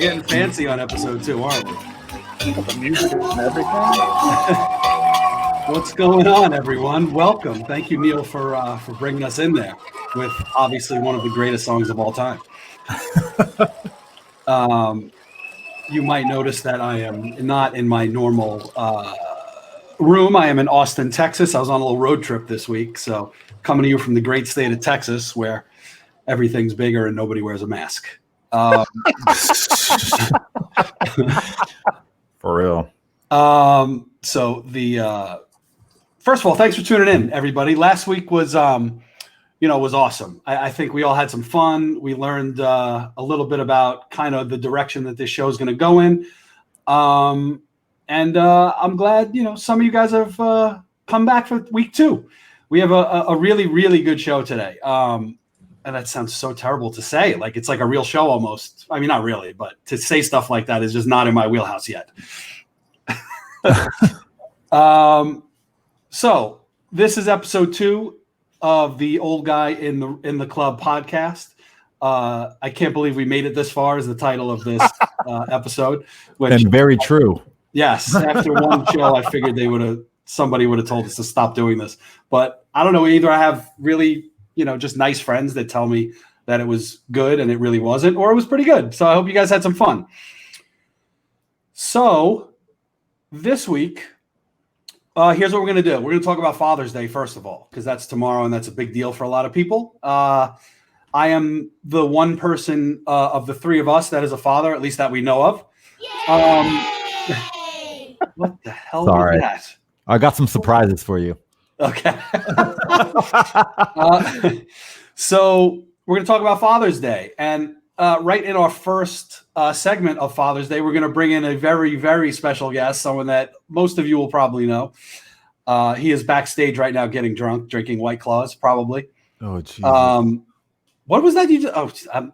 getting fancy on episode 2, aren't we? The music and everything. What's going on, everyone? Welcome. Thank you, Neil, for bringing us in there with obviously one of the greatest songs of all time. You might notice that I am not in my normal room. I am in Austin, Texas. I was on a little road trip this week, so coming to you from the great state of Texas, where everything's bigger and nobody wears a mask. For real. So the first of all, thanks for tuning in, everybody. Last week was was awesome. I think we all had some fun. We learned a little bit about kind of the direction that this show is going to go in. And I'm glad, some of you guys have come back for week 2. We have a really, really good show today. And that sounds so terrible to say. Like, it's like a real show almost. I mean, not really, but to say stuff like that is just not in my wheelhouse yet. So this is episode 2 of the Old Guy in the Club podcast. I can't believe we made it this far is the title of this episode. Which, and very true. Yes. After one show, I figured somebody would have told us to stop doing this. But I don't know. Either I have really, just nice friends that tell me that it was good and it really wasn't, or it was pretty good. So I hope you guys had some fun. So this week, here's what we're going to do. We're going to talk about Father's Day, first of all, because that's tomorrow and that's a big deal for a lot of people. I am the one person of the 3 of us that is a father, at least that we know of. What the hell was that? I got some surprises for you. Okay. So we're going to talk about Father's Day. And right in our first segment of Father's Day, we're going to bring in a very, very special guest, someone that most of you will probably know. He is backstage right now getting drunk, drinking White Claws, probably. Oh, geez. What was that?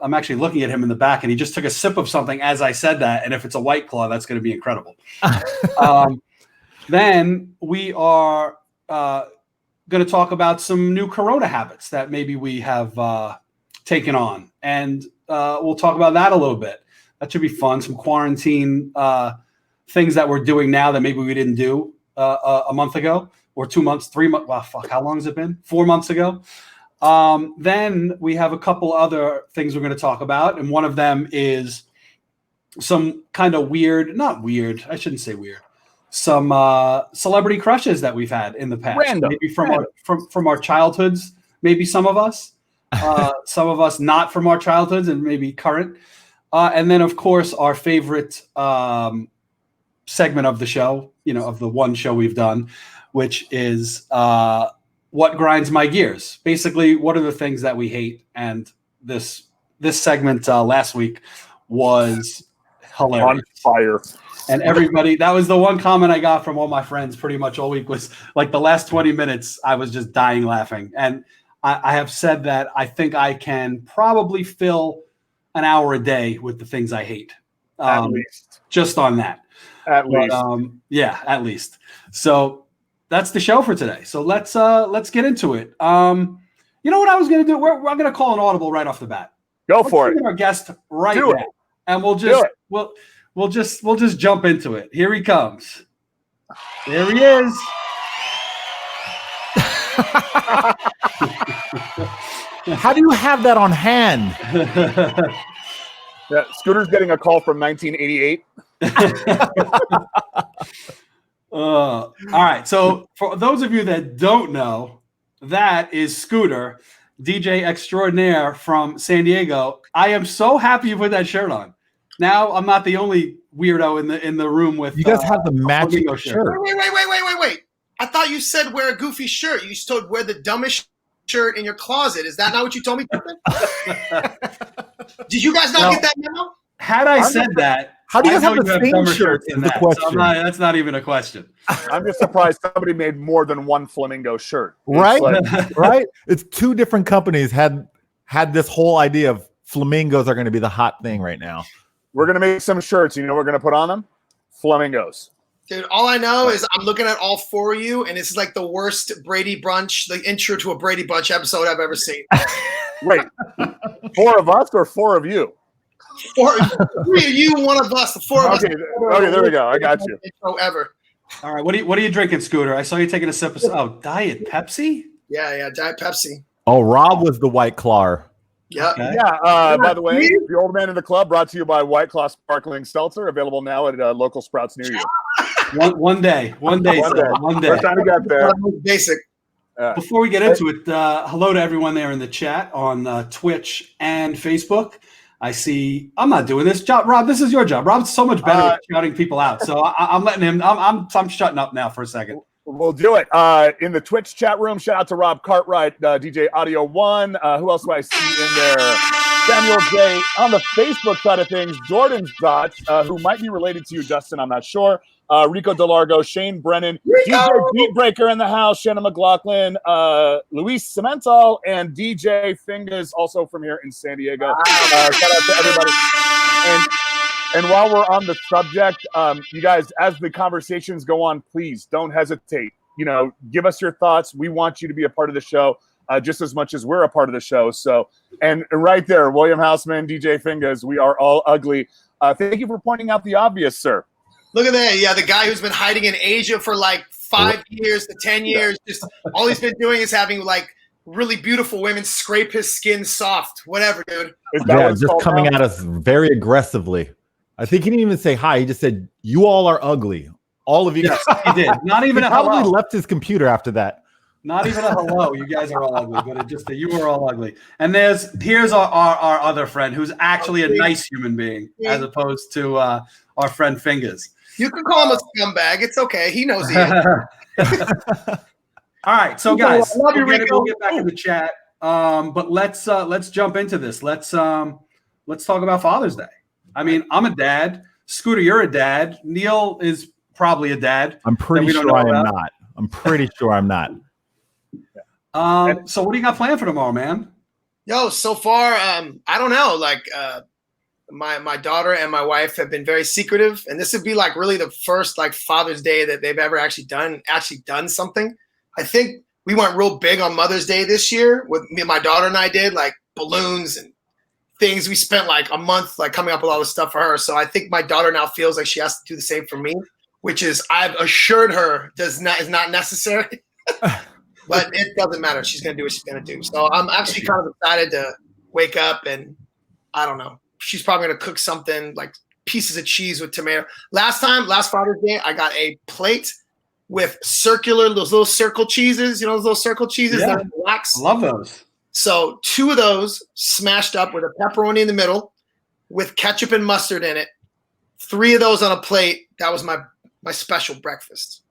I'm actually looking at him in the back, and he just took a sip of something as I said that. And if it's a White Claw, that's going to be incredible. Then we are going to talk about some new Corona habits that maybe we have taken on. And we'll talk about that a little bit. That should be fun. Some quarantine things that we're doing now that maybe we didn't do a month ago or 2 months, 3 months. Wow, fuck, how long has it been? 4 months ago. Then we have a couple other things we're going to talk about. And one of them is some kind of not weird. I shouldn't say weird. Some celebrity crushes that we've had in the past. Random. Maybe from our childhoods, maybe some of us. Some of us not from our childhoods and maybe current. And then, of course, our favorite segment of the show, of the one show we've done, which is what grinds my gears. Basically, what are the things that we hate? And this segment last week was hilarious. On fire. And everybody, that was the one comment I got from all my friends pretty much all week was like the last 20 minutes, I was just dying laughing. And I have said that I think I can probably fill an hour a day with the things I hate. At least. Just on that. At least. Yeah, at least. So that's the show for today. So let's get into it. You know what I was going to do? We're going to call an audible right off the bat. Go for it. Our guest right Do now. it. And we'll just jump into it. Here he comes. There he is. How do you have that on hand? Yeah, Scooter's getting a call from 1988. All right. So for those of you that don't know, that is Scooter, DJ extraordinaire from San Diego. I am so happy you put that shirt on. Now I'm not the only weirdo in the room with. You guys have the matching shirt. Wait. I thought you said wear a goofy shirt. You told wear the dumbest shirt in your closet. Is that not what you told me? Did you guys not get that memo? Had I said that, how do you guys have the same shirt in that? Question. So that's not even a question. I'm just surprised somebody made more than one flamingo shirt. Right? Right? It's 2 different companies had this whole idea of flamingos are going to be the hot thing right now. We're going to make some shirts. You know what we're going to put on them? Flamingos. Dude, all I know is I'm looking at all 4 of you, and it's like the worst Brady Bunch, the intro to a Brady Bunch episode I've ever seen. Wait, 4 of us or 4 of you? Three of you, one of us. The four of us. Okay, there we go. I got you. Ever. All right, what are you drinking, Scooter? I saw you taking a sip of Diet Pepsi. Yeah, Diet Pepsi. Oh, Rob was the White Claw. Yep. Okay. Yeah. By the way, the old man in the club brought to you by White Claw Sparkling Seltzer, available now at local Sprouts near you. One day. One day. We're trying to get there. Basic. Before we get into it, hello to everyone there in the chat on Twitch and Facebook. I see. I'm not doing this job, Rob. This is your job. Rob's so much better at shouting people out, so I'm letting him. I'm shutting up now for a second. We'll do it. In the Twitch chat room, shout out to Rob Cartwright, DJ Audio One. Who else do I see in there? Samuel J. On the Facebook side of things, Jordan Zotch, who might be related to you, Justin, I'm not sure. Rico DeLargo, Shane Brennan, DJ Beatbreaker in the house, Shannon McLaughlin, Luis Cemental, and DJ Fingers, also from here in San Diego. Shout out to everybody. And while we're on the subject, you guys, as the conversations go on, please don't hesitate. Give us your thoughts. We want you to be a part of the show just as much as we're a part of the show. So, and right there, William Houseman, DJ Fingers, we are all ugly. Thank you for pointing out the obvious, sir. Look at that. Yeah, the guy who's been hiding in Asia for like 5 years to 10 years. Just all he's been doing is having like really beautiful women scrape his skin soft. Whatever, dude. Yeah, just coming at us very aggressively. I think he didn't even say hi. He just said, "You all are ugly. All of you." Yes, he did. Not even a probably hello. left his computer after that. Not even a hello. You guys are all ugly, but it just that you are all ugly. And here's our other friend who's actually a nice human being as opposed to our friend Fingers. You can call him a scumbag. It's okay. He knows he is. All right, so guys, Love you, we'll get back in the chat. But let's jump into this. Let's talk about Father's Day. I mean, I'm a dad. Scooter, you're a dad. Neil is probably a dad. I'm pretty sure I am not. I'm pretty sure I'm not. So what do you got planned for tomorrow, man? Yo, so far, I don't know. Like, my daughter and my wife have been very secretive, and this would be like really the first like Father's Day that they've ever actually done something. I think we went real big on Mother's Day this year. With me, my daughter and I did like balloons and things. We spent like a month like coming up with all this stuff for her. So I think my daughter now feels like she has to do the same for me, which is I've assured her is not necessary. But it doesn't matter. She's going to do what she's going to do. So I'm actually kind of excited to wake up and I don't know. She's probably going to cook something like pieces of cheese with tomato. Last Father's Day, I got a plate with those little circle cheeses. You know those little circle cheeses that are wax? I love those. So 2 of those smashed up with a pepperoni in the middle with ketchup and mustard in it. 3 of those on a plate. That was my special breakfast.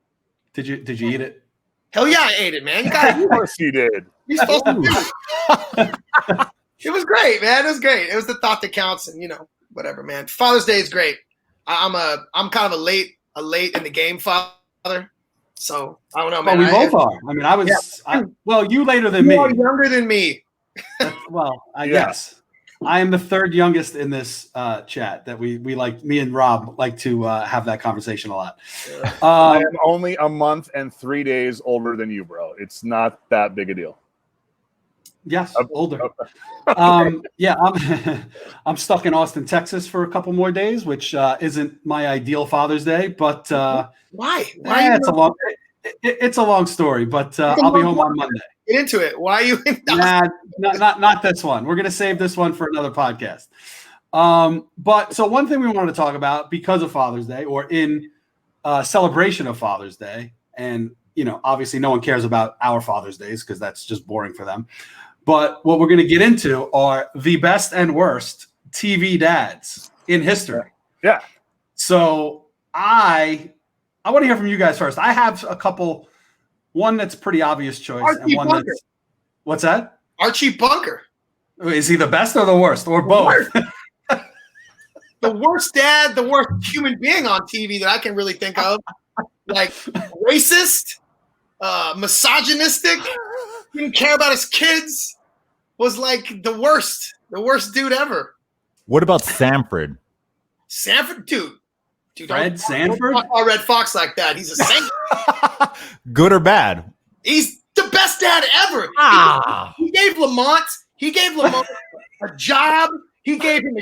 Did you eat it? Hell yeah, I ate it, man. You got Of course you did. You're supposed to do it. It was great, man. It was great. It was the thought that counts, and whatever, man. Father's Day is great. I'm kind of a late in the game father, so I don't know, man. Well, we both are. I mean, you later than me. You are younger than me. Yes. I am the 3rd youngest in this chat that we like. Me and Rob like to have that conversation a lot. I am only a month and 3 days older than you, bro. It's not that big a deal. Yes, older. Okay. I'm stuck in Austin, Texas for a couple more days, which isn't my ideal Father's Day. But why? It's a long story. But I'll be home on Monday. Get into it. Why are you? Not this one. We're gonna save this one for another podcast. But so one thing we wanted to talk about because of Father's Day, or in celebration of Father's Day, and obviously no one cares about our Father's Days because that's just boring for them. But what we're going to get into are the best and worst TV dads in history. Yeah. So I want to hear from you guys first. I have a couple. One that's pretty obvious choice, and one Bunker. that's what's that? Archie Bunker. Is he the best or the worst, or both? The worst dad, the worst human being on TV that I can really think of. Like racist, misogynistic, didn't care about his kids, was like the worst dude ever. What about Sanford? Sanford, dude. Fred Sanford? Don't talk about Red Fox like that. He's a saint. Good or bad? He's the best dad ever. He gave Lamont a job. He gave him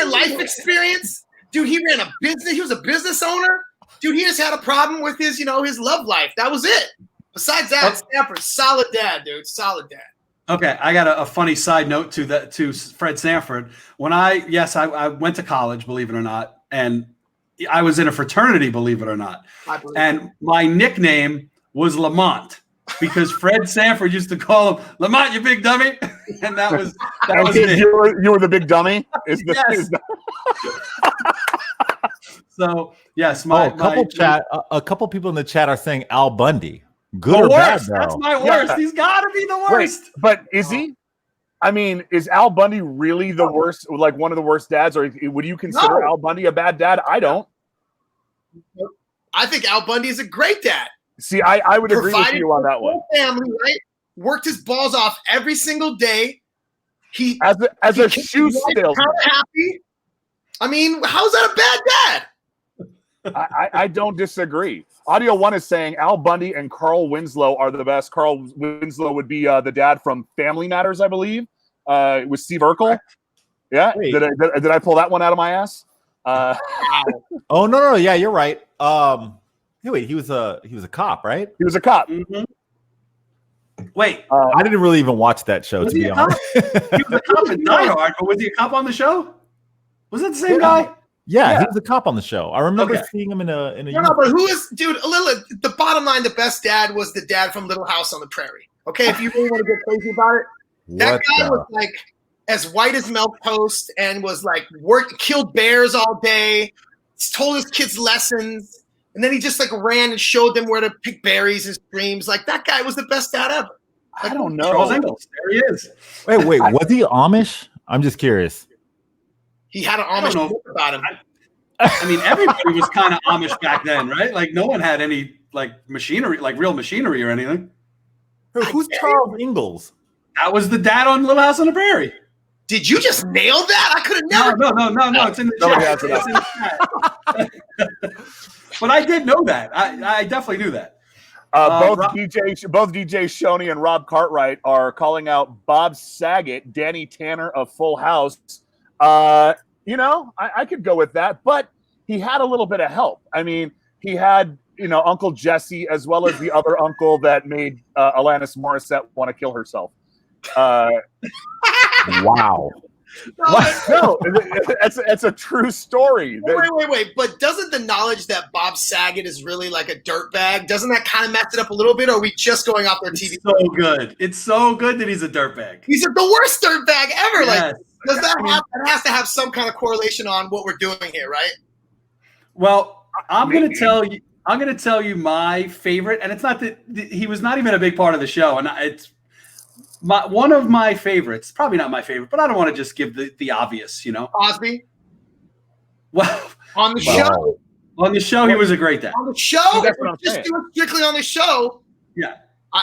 life experience. Dude, he ran a business. He was a business owner. Dude, he just had a problem with his, his love life. That was it. Besides that, Stanford, solid dad, dude. Solid dad. Okay, I got a funny side note to Fred Sanford. When I went to college, believe it or not, and I was in a fraternity, believe it or not. And my nickname was Lamont because Fred Sanford used to call him Lamont, you big dummy, and that was it. You were the big dummy. Yes. So yes, a couple people in the chat are saying Al Bundy. Good the or worst. bad, That's my worst. Yeah. He's got to be the worst. Wait, but is he? I mean, is Al Bundy really the worst? Like one of the worst dads, or would you consider Al Bundy a bad dad? I don't. I think Al Bundy is a great dad. See, I would agree with you on that one. Family, right? Worked his balls off every single day. He as a shoe salesman. Happy. I mean, how's that a bad dad? I don't disagree. Audio One is saying Al Bundy and Carl Winslow are the best. Carl Winslow would be the dad from Family Matters, I believe, with Steve Urkel. Yeah, Wait. Did I pull that one out of my ass? Oh no, yeah, you're right. Wait, he was a cop, right? He was a cop. Mm-hmm. Wait, I didn't really even watch that show, to be honest. He was a cop in Die Hard, but was he a cop on the show? Was that the same guy? Yeah, he was a cop on the show. I remember Okay. seeing him in a. No, but who is, dude? The bottom line, the best dad was the dad from Little House on the Prairie. Okay, if you really want to get crazy about it, that guy was like as white as milk toast and was like killed bears all day, told his kids lessons, and then he just like ran and showed them where to pick berries and streams. Like that guy was the best dad ever. I don't know. Charles Ingalls, there he is. Wait, was he Amish? I'm just curious. He had an Amish look about him. I mean, everybody was kind of Amish back then, right? Like no one had any like machinery, like real machinery or anything. Who's Charles Ingalls? That was the dad on Little House on the Prairie. Did you just nail that? I could have never. No. It's in the Nobody chat. has it It's in the chat. But I did know that. I definitely knew that. Both DJ Shoney and Rob Cartwright are calling out Bob Saget, Danny Tanner of Full House. I could go with that, but he had a little bit of help. I mean, he had, Uncle Jesse as well as the other uncle that made Alanis Morissette want to kill herself. Wow. No, it's a true story. Wait. But doesn't the knowledge that Bob Saget is really like a dirtbag, doesn't that kind of mess it up a little bit? Or are we just going off their TV? So good. It's so good that he's a dirtbag. He's the worst dirtbag ever. Yes. Like, does that it has to have some kind of correlation on what we're doing here, right? Well, I'm going to tell you my favorite, and it's not that he was not even a big part of the show, and it's one of my favorites. Probably not my favorite, but I don't want to just give the obvious, Cosby. Well, On the show. On the show, he was a great dad. On the show, That's what I'm just saying. do it strictly on the show. Yeah.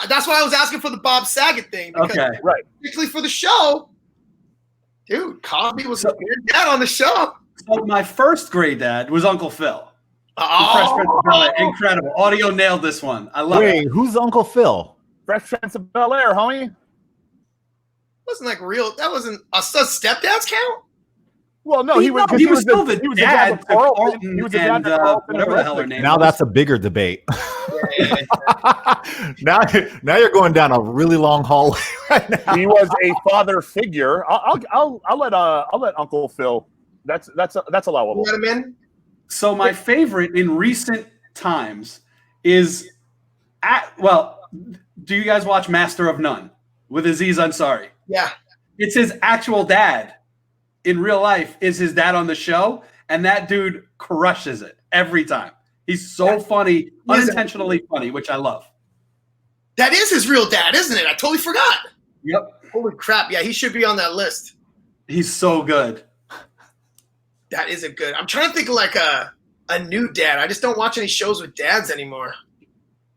That's why I was asking for the Bob Saget thing. Because Okay. Right. strictly for the show, dude, Cosby was a weird dad on the show. So my first great dad was Uncle Phil. The Oh, Fresh Prince of Bel-Air. Incredible. Audio nailed this one. I love Wait, it. who's Uncle Phil? Fresh Prince of Bel-Air, homie. wasn't like real. That wasn't a stepdads count. Well, no, he was still the dad to to Carlton. He was the dad and to Carlton whatever the hell her name Now was. that's a bigger debate. Yeah. now you're going down a really long hallway right now. He was a father figure. I'll let Uncle Phil. That's allowable. Let him in. So my favorite in recent times is do you guys watch Master of None with Aziz Ansari? Yeah. It's his actual dad in real life is his dad on the show, and that dude crushes it every time. He's so funny, unintentionally funny, which I love. That is his real dad, isn't it? I totally forgot. Yep. Holy crap. Yeah, he should be on that list. He's so good. That is a good. I'm trying to think of like a new dad. I just don't watch any shows with dads anymore.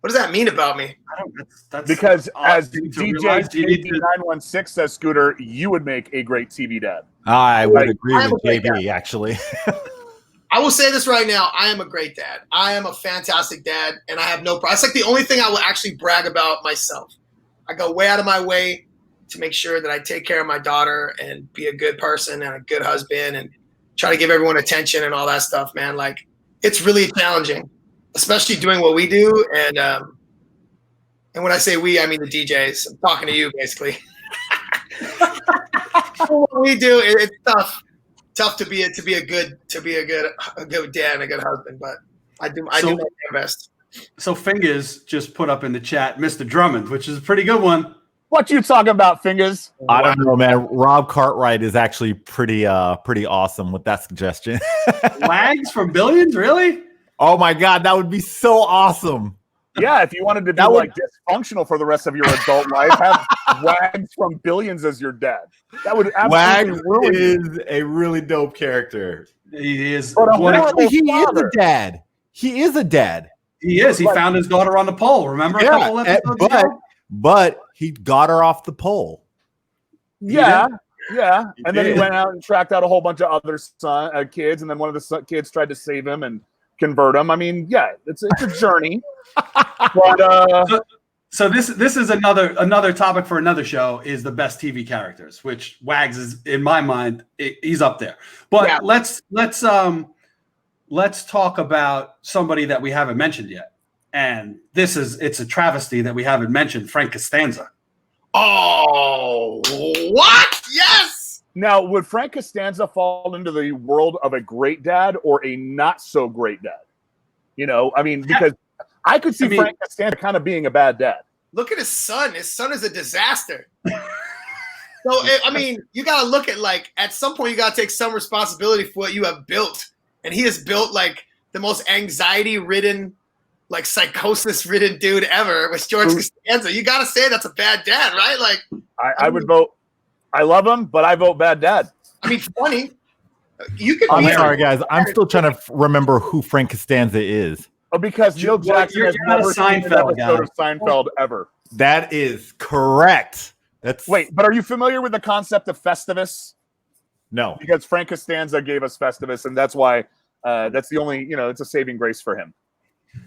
What does that mean about me? I don't. That's Because as to DJ realize you need to- 916 says, Scooter, you would make a great TV dad. I would Like, agree I'm with a great JB, actually. I will say this right now. I am a great dad. I am a fantastic dad, and I have no problem. It's like the only thing I will actually brag about myself. I go way out of my way to make sure that I take care of my daughter and be a good person and a good husband and try to give everyone attention and all that stuff, man. Like, it's really challenging, especially doing what we do. And when I say we, I mean the DJs. I'm talking to you, basically. What we do, it's tough to be a good dad and a good husband. But I do my best. So Fingers just put up in the chat Mr. Drummond, which is a pretty good one. What you talking about, Fingers? I don't know, man. Rob Cartwright is actually pretty awesome with that suggestion. Wags from Billions, really? Oh my God, that would be so awesome. Yeah, if you wanted to be dysfunctional for the rest of your adult life, have Wags from Billions as your dad. That would absolutely Wags is a really dope character. He is. But he is a dad. He is a dad. He is. He found his daughter on the pole. Remember a couple episodes ago? But he got her off the pole. Yeah. And then he went out and tracked out a whole bunch of other kids, and then one of the kids tried to save him and convert him. I mean, yeah, it's a journey. But so this is another topic for another show, is the best TV characters, which Wags is, in my mind, he's up there. But yeah, let's talk about somebody that we haven't mentioned yet. And it's a travesty that we haven't mentioned, Frank Costanza. Oh, what? Yes. Now, would Frank Costanza fall into the world of a great dad or a not so great dad? You know, I mean, because I could see Frank Costanza kind of being a bad dad. Look at his son. His son is a disaster. So, I mean, you got to look at, like, at some point, you got to take some responsibility for what you have built. And he has built, like, the most anxiety-ridden, like, psychosis-ridden dude ever with George Costanza. You got to say that's a bad dad, right? Like, I would vote. I love him, but I vote bad dad. I mean, funny. You can. I'm sorry, guys. I'm still trying to remember who Frank Costanza is. Oh, because Neil Jackson has never seen an episode of Seinfeld ever. That is correct. Wait, but are you familiar with the concept of Festivus? No, because Frank Costanza gave us Festivus, and that's why that's the only, it's a saving grace for him.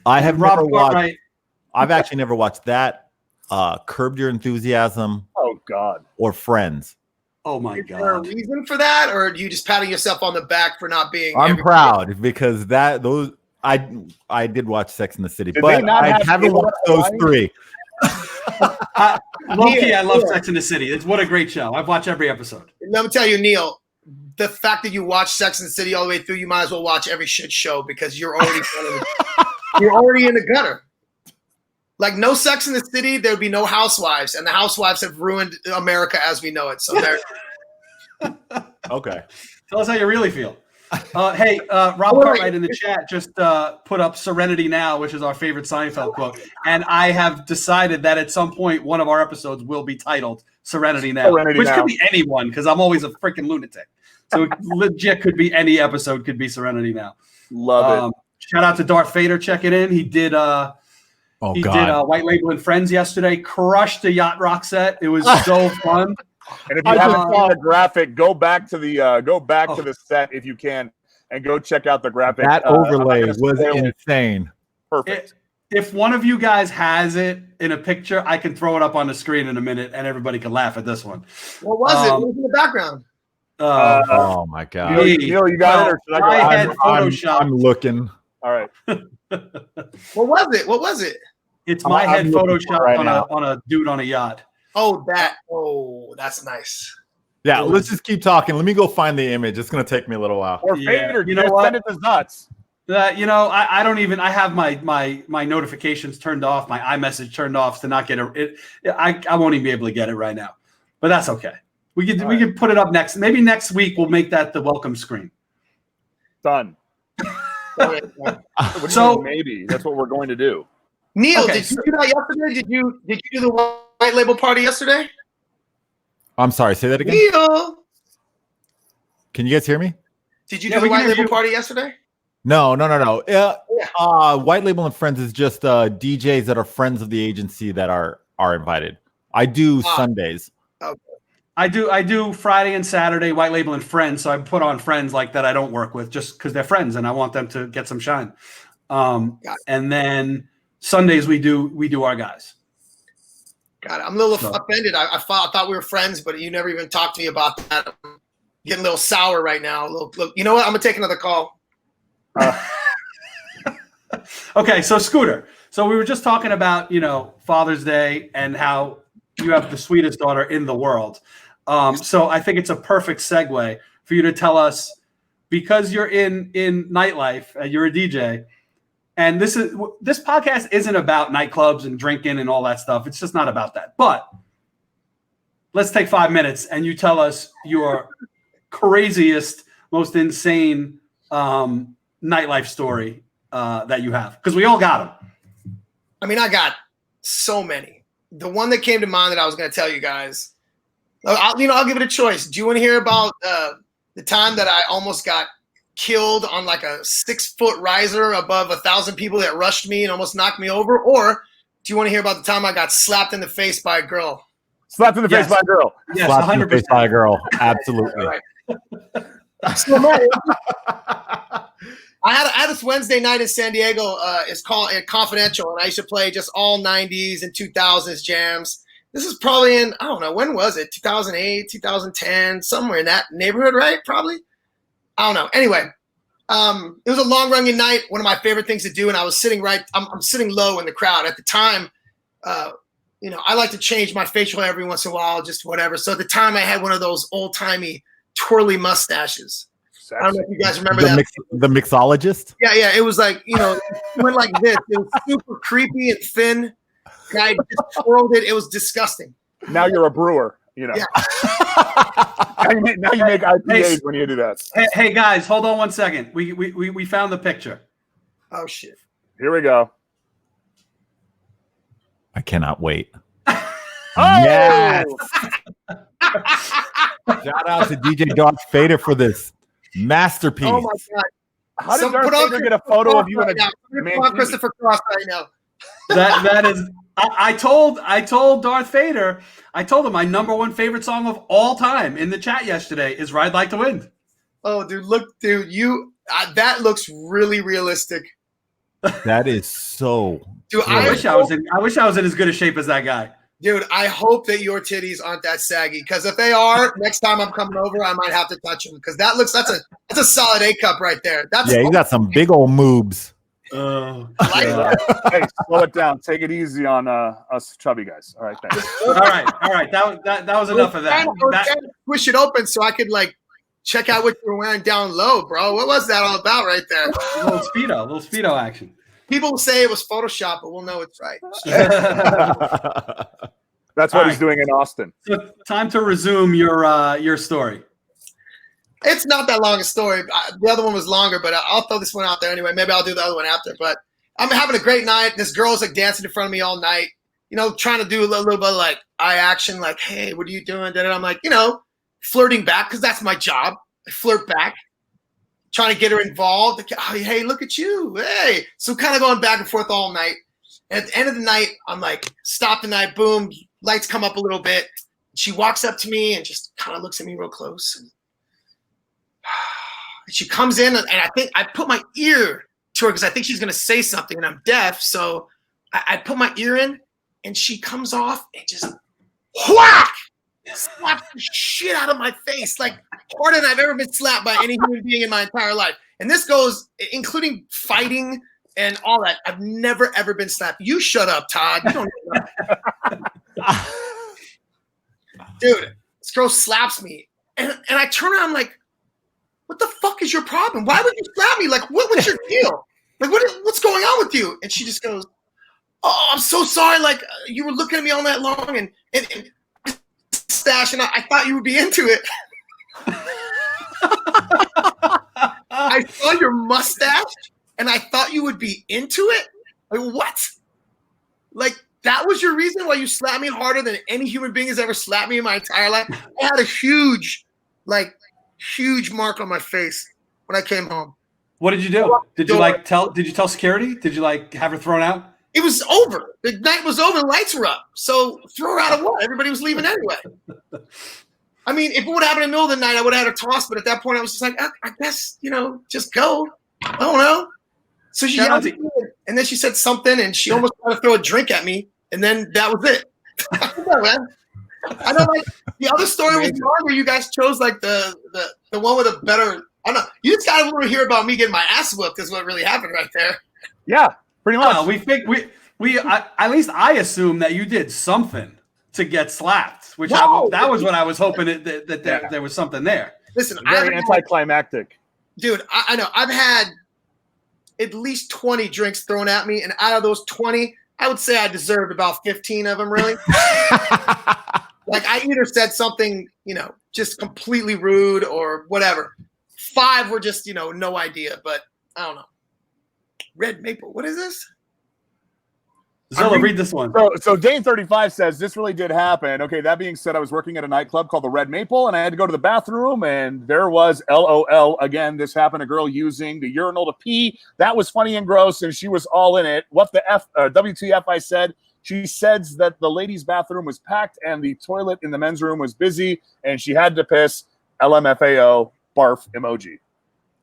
I have never watched. I've actually never watched that. Curb Your Enthusiasm. Oh God. Or Friends. Oh my God. Is there a reason for that, or are you just patting yourself on the back for not being? I'm proud because I did watch Sex and the City, but I haven't watched those three. Low-key, I love Sex and the City. It's what a great show. I've watched every episode. Let me tell you, Neil, the fact that you watch Sex and the City all the way through, you might as well watch every shit show because you're already in the gutter. Like, no Sex in the City, there would be no Housewives, and the Housewives have ruined America as we know it. So there. Okay. Tell us how you really feel. Hey, Rob Cartwright in the chat just put up Serenity Now, which is our favorite Seinfeld quote. And I have decided that at some point, one of our episodes will be titled Serenity Now, which could be anyone, because I'm always a freaking lunatic. So it legit could be any episode, could be Serenity Now. Love it. Shout out to Darth Vader checking in. He did did White Label and Friends yesterday. Crushed the Yacht Rock set. It was so fun. And if you haven't saw a graphic, go back to the set if you can, and go check out the graphic. That overlay was insane. Perfect. If one of you guys has it in a picture, I can throw it up on the screen in a minute, and everybody can laugh at this one. What was it? What was in the background? Oh my God! Neil, you got it, or should I go? I'm looking. All right. What was it? It's my head photoshopped on a dude on a yacht. Oh, that's nice. Yeah, let's just keep talking. Let me go find the image. It's going to take me a little while. Or Vader, you know what? Send it to nuts. I don't even. I have my notifications turned off, my iMessage turned off to not get it. I won't even be able to get it right now, but that's okay. We can put it up next. Maybe next week we'll make that the welcome screen. Done. So maybe that's what we're going to do. Neil, did you do that yesterday? Did you do the White Label party yesterday? I'm sorry. Say that again. Neil, can you guys hear me? Did you do the White Label party yesterday? No. White Label and Friends is just DJs that are friends of the agency that are invited. I do Sundays. Okay. I do Friday and Saturday, White Label and Friends. So I put on friends like that I don't work with just because they're friends and I want them to get some shine. And then Sundays we do our guys. God, I'm a little offended. I thought we were friends, but you never even talked to me about that. I'm getting a little sour right now. Look, you know what? I'm gonna take another call. Okay, so Scooter. So we were just talking about, Father's Day and how you have the sweetest daughter in the world. So I think it's a perfect segue for you to tell us, because you're in nightlife, you're a DJ, and this podcast isn't about nightclubs and drinking and all that stuff. It's just not about that. But let's take 5 minutes and you tell us your craziest, most insane nightlife story that you have, because we all got them. I mean, I got so many. The one that came to mind that I was going to tell you guys, I'll give it a choice. Do you want to hear about the time that I almost got killed on like a 6-foot riser above 1,000 people that rushed me and almost knocked me over? Or do you want to hear about the time I got slapped in the face by a girl? Slapped in the face by a girl. Yes, Slapped in the 100%. face by a girl. Absolutely. Right. So, I had this Wednesday night in San Diego. It's called Confidential, and I used to play just all 90s and 2000s jams. This is probably in, I don't know, when was it? 2008, 2010, somewhere in that neighborhood, right? Probably. I don't know. Anyway, it was a long-running night, one of my favorite things to do, and I was sitting I'm sitting low in the crowd. At the time, I like to change my facial hair every once in a while, just whatever. So at the time, I had one of those old-timey twirly mustaches. I don't know if you guys remember the mixologist. Yeah. It was like, it went like this. It was super creepy and thin. And I just twirled it. It was disgusting. Now you're a brewer, Yeah. now you make IPAs when you do that. Hey guys, hold on 1 second. We found the picture. Oh shit. Here we go. I cannot wait. Oh! Yes. Shout out to DJ Darth Vader for this masterpiece. Oh my god. How did Darth Vader get a photo of you in a Put on Christopher Cross right now. That is. I told Darth Vader. I told him my number one favorite song of all time in the chat yesterday is "Ride Like the Wind." Oh, dude, that looks really realistic. That is so. Dude, I wish I was in as good a shape as that guy. Dude, I hope that your titties aren't that saggy, because if they are, next time I'm coming over, I might have to touch them, because that's a solid A cup right there. He's got some big old moves. Hey, slow it down. Take it easy on us chubby guys. All right, thanks. All right. That was enough of that. Push it open so I could check out what you were wearing down low, bro. What was that all about right there? A little speedo action. People say it was Photoshop, but we'll know it's right. That's what he's doing in Austin. So time to resume your story. It's not that long a story. The other one was longer, but I'll throw this one out there anyway. Maybe I'll do the other one after. But I'm having a great night. This girl's dancing in front of me all night, trying to do a little bit of eye action, like, hey, what are you doing? And I'm like, flirting back, because that's my job. I flirt back, trying to get her involved. Like, oh, hey, look at you. Hey. So kind of going back and forth all night. And at the end of the night, I'm like, stop the night, boom, lights come up a little bit. She walks up to me and just kind of looks at me real close. And she comes in, and I think I put my ear to her because I think she's going to say something, and I'm deaf. So I put my ear in, and she comes off and just whack! Slaps the shit out of my face, like harder than I've ever been slapped by any human being in my entire life. And this goes, including fighting and all that. I've never, ever been slapped. You shut up, Todd. You don't know. Dude, this girl slaps me. And I turn around, I'm like, what the fuck is your problem? Why would you slap me? Like, what's your deal? Like, what's going on with you? And she just goes, oh, I'm so sorry. Like, you were looking at me all night long and stash, and I thought you would be into it. I saw your mustache, and I thought you would be into it? Like, what? Like, that was your reason why you slapped me harder than any human being has ever slapped me in my entire life? I had a huge mark on my face when I came home. What did you do? Did you tell security? Did you have her thrown out? It was over. The night was over. The lights were up. So throw her out of what? Everybody was leaving anyway. I mean, if it would have happened in the middle of the night, I would have had her tossed. But at that point, I was just like, I guess, just go. I don't know. So she yelled at me, and then she said something, and she almost tried to throw a drink at me. And then that was it. Man. I know, like the other story was wrong where you guys chose like the one with a better. I don't know. You just gotta want to hear about me getting my ass whooped. Is what really happened right there. Yeah, pretty much. We think at least I assume that you did something to get slapped, which that was what I was hoping that there was something there. Listen, very anticlimactic. Dude, I know. I've had at least 20 drinks thrown at me, and out of those 20, I would say I deserved about 15 of them, really. Like, I either said something, just completely rude or whatever. 5 were just, no idea, but I don't know. Red Maple, what is this? Zilla, read this one. So Dane35 says, this really did happen. Okay, that being said, I was working at a nightclub called the Red Maple, and I had to go to the bathroom, and there was LOL. Again, this happened, a girl using the urinal to pee. That was funny and gross, and she was all in it. What the F, WTF, I said. She says that the ladies' bathroom was packed, and the toilet in the men's room was busy, and she had to piss. LMFAO, barf emoji.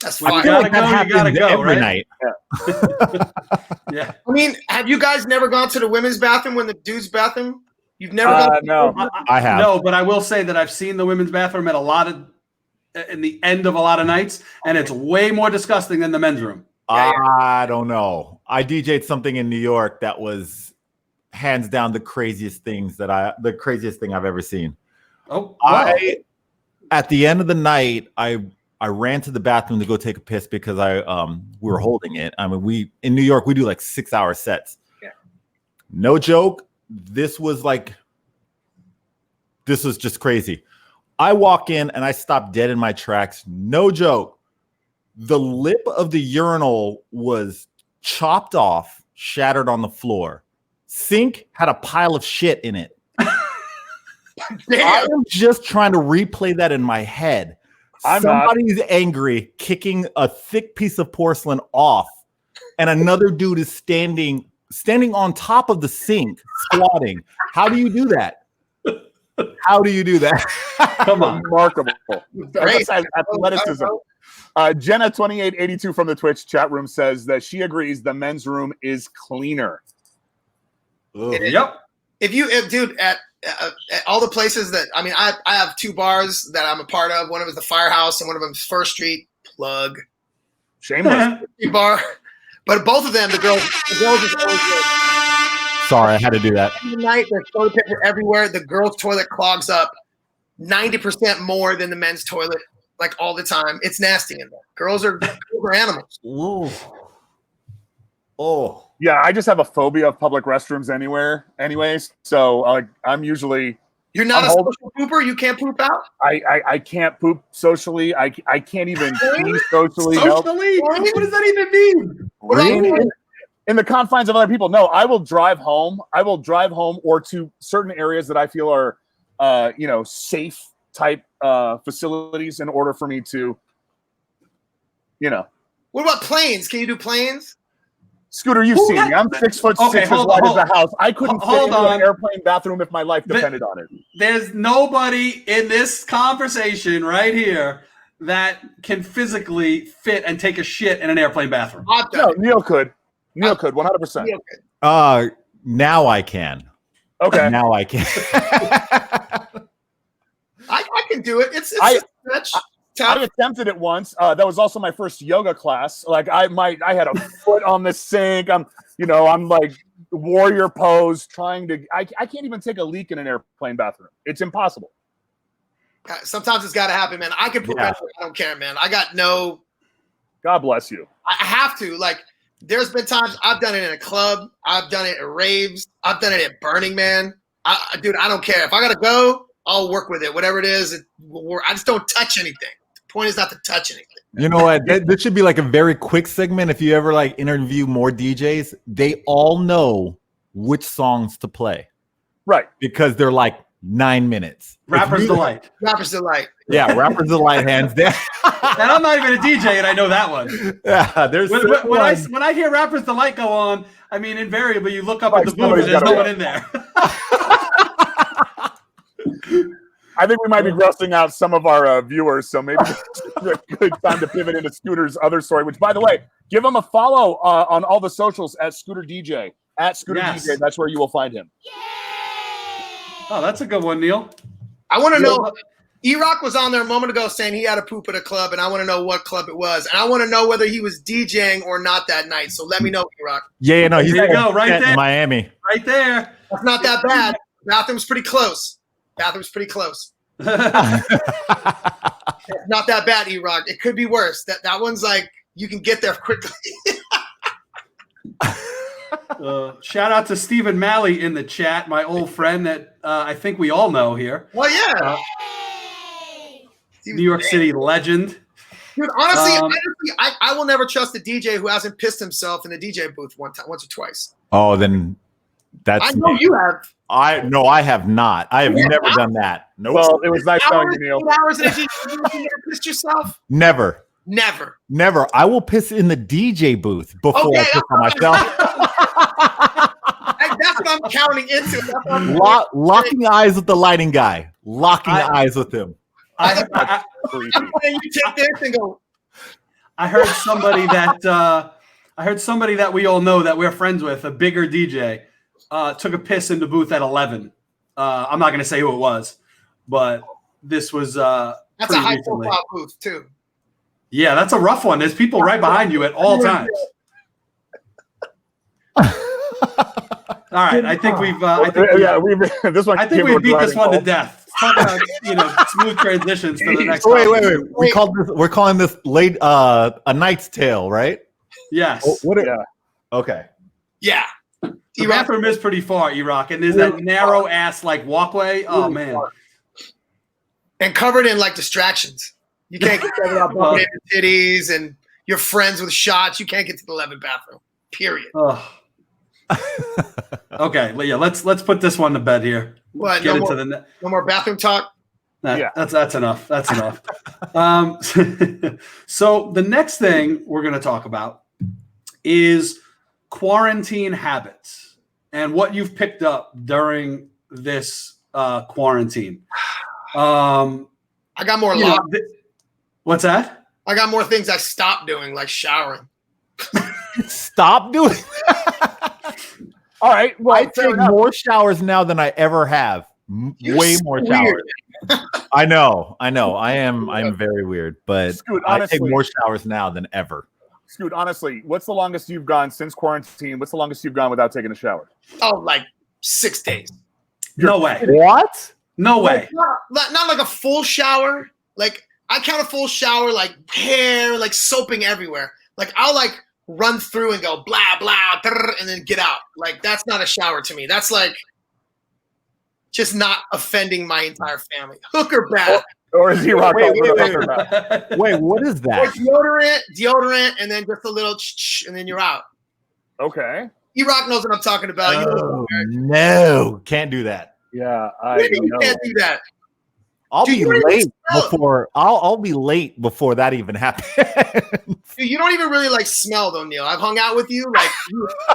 That's I fine. feel like that You happens gotta go, every right? night. Yeah. I mean, have you guys never gone to the women's bathroom when the dude's bathroom? You've never gone to No. I have. No, but I will say that I've seen the women's bathroom at in the end of a lot of nights, and it's way more disgusting than the men's room. I don't know. I DJ'd something in New York that was hands down the craziest thing I've ever seen. Oh, wow. At the end of the night, I ran to the bathroom to go take a piss because we were holding it. I mean, in New York we do like 6-hour sets. Yeah. No joke. This was just crazy. I walk in and I stop dead in my tracks. No joke. The lip of the urinal was chopped off, shattered on the floor. Sink had a pile of shit in it. I was just trying to replay that in my head. Somebody's angry, kicking a thick piece of porcelain off, and another dude is standing on top of the sink, squatting. How do you do that? How do you do that? Come on. Remarkable. Great. Athleticism. Jenna2882 from the Twitch chat room says that she agrees the men's room is cleaner. Yep. Dude, at all the places that I have 2 bars that I'm a part of. One of them is the Firehouse, and one of them is First Street. Plug. Shameless. Bar, but both of them, the girls is always good. Sorry, I had to do that. Every night there's toilet paper everywhere. The girls' toilet clogs up 90% more than the men's toilet, like all the time. It's nasty in there. Girls are animals. Ooh. Oh. Yeah, I just have a phobia of public restrooms anyways. So I'm usually. You're not a social pooper? You can't poop out? I can't poop socially. I can't even pee socially. Socially? What does that even mean? Really? In the confines of other people. No, I will drive home. Or to certain areas that I feel are, safe type facilities in order for me to, What about planes? Can you do planes? Scooter, you've seen me. I'm 6'6" as wide as the house. I couldn't fit into an airplane bathroom if my life depended on it. There's nobody in this conversation right here that can physically fit and take a shit in an airplane bathroom. No, Neil could. 100%. Now I can. Okay. Now I can. I can do it. It's I attempted it once. That was also my first yoga class. Like I had a foot on the sink. I'm like warrior pose trying to. I can't even take a leak in an airplane bathroom. It's impossible. Sometimes it's got to happen, man. I can poop anywhere. I don't care, man. I got no. God bless you. I have to. Like, there's been times I've done it in a club. I've done it at raves. I've done it at Burning Man. Dude, I don't care. If I gotta go, I'll work with it. Whatever it is, I just don't touch anything. Point is not to touch anything. You know what? This should be like a very quick segment. If you ever interview more DJs, they all know which songs to play, right? Because they're like 9 minutes. Rapper's Delight. Rapper's Delight. Yeah, Rapper's Delight, hands down. And I'm not even a DJ, and I know that one. Yeah, there's when I hear Rapper's Delight go on, I mean, invariably you look up at the booth and there's no one in there. I think we might be grossing out some of our viewers, so maybe it's a good time to pivot into Scooter's other story, which, by the way, give him a follow on all the socials at Scooter DJ. At Scooter DJ, that's where you will find him. Oh, that's a good one, Neil. I want to know. E-Rock was on there a moment ago saying he had a poop at a club, and I want to know what club it was. And I want to know whether he was DJing or not that night. So let me know, E-Rock. Yeah, no, he's There you go, right in there. Miami. Right there. That's not that bad. Bathroom's pretty close. It's not that bad, E-Rock. It could be worse. That one's like you can get there quickly. Shout out to Stephen Malley in the chat, my old friend that I think we all know here. Well, yeah. New York City legend. Dude, honestly, I will never trust a DJ who hasn't pissed himself in the DJ booth once or twice. Oh, then that's. I know you have. I have not. I have never done that. No. Nope. Well, it was nice knowing you, Neil. 8 hours in a DJ booth, you never pissed yourself? Never. I will piss in the DJ booth before I piss on myself. That's what I'm counting into. Locking eyes with the lighting guy. Eyes with him. You take this and go. I heard somebody that we all know that we're friends with, a bigger DJ, took a piss in the booth at 11. I'm not going to say who it was, but this was that's a high profile booth too. Yeah, that's a rough one. There's people right behind you at all times. All right, I think we've. This one. I think we beat this one to death. Talk about smooth transitions for the next. Wait. We're calling this late A Knight's Tale, right? Yes. Okay. Yeah. The bathroom is pretty far, E-Rock, and there's that narrow ass like walkway. Oh man. And covered in like distractions. You can't get there without bumping into titties and your friends with shots. You can't get to the 11th bathroom. Period. Okay, yeah. Let's put this one to bed here. What? No more bathroom talk. That's enough. That's enough. So the next thing we're going to talk about is quarantine habits and what you've picked up during this quarantine. I got more. What's that? I got more things I stopped doing, like showering. Stop doing. All right. Well, I take more showers now than I ever have. Way more showers. I know. I'm very weird, but Scoot, I take more showers now than ever. Scoot, honestly, what's the longest you've gone since quarantine? What's the longest you've gone without taking a shower? Oh, like 6 days. No way. What? No way. Not like a full shower. Like I count a full shower like hair, like soaping everywhere. Like I'll like run through and go blah blah and then get out. Like that's not a shower to me. That's like just not offending my entire family. Hooker bath. Or is he rock? Wait, what is that? Or deodorant, and then just a little and then you're out. Okay. E-Rock knows what I'm talking about. No, can't do that. Yeah, you can't do that. I'll be late before I'll be late before that even happens. Dude, you don't even really like smell though, Neil. I've hung out with you. Like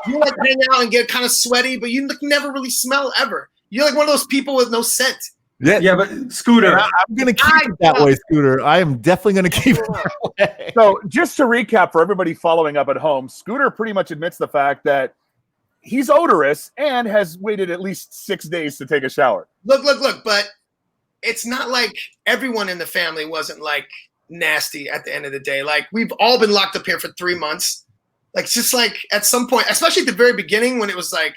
you like hang out and get kind of sweaty, but you never really smell ever. You're like one of those people with no scent. Yeah, but Scooter, I'm gonna keep it that way, Scooter. I am definitely gonna keep it that way. So just to recap for everybody following up at home, Scooter pretty much admits the fact that he's odorous and has waited at least 6 days to take a shower. Look, but it's not like everyone in the family wasn't like nasty at the end of the day. Like we've all been locked up here for 3 months. Like it's just like at some point, especially at the very beginning when it was like,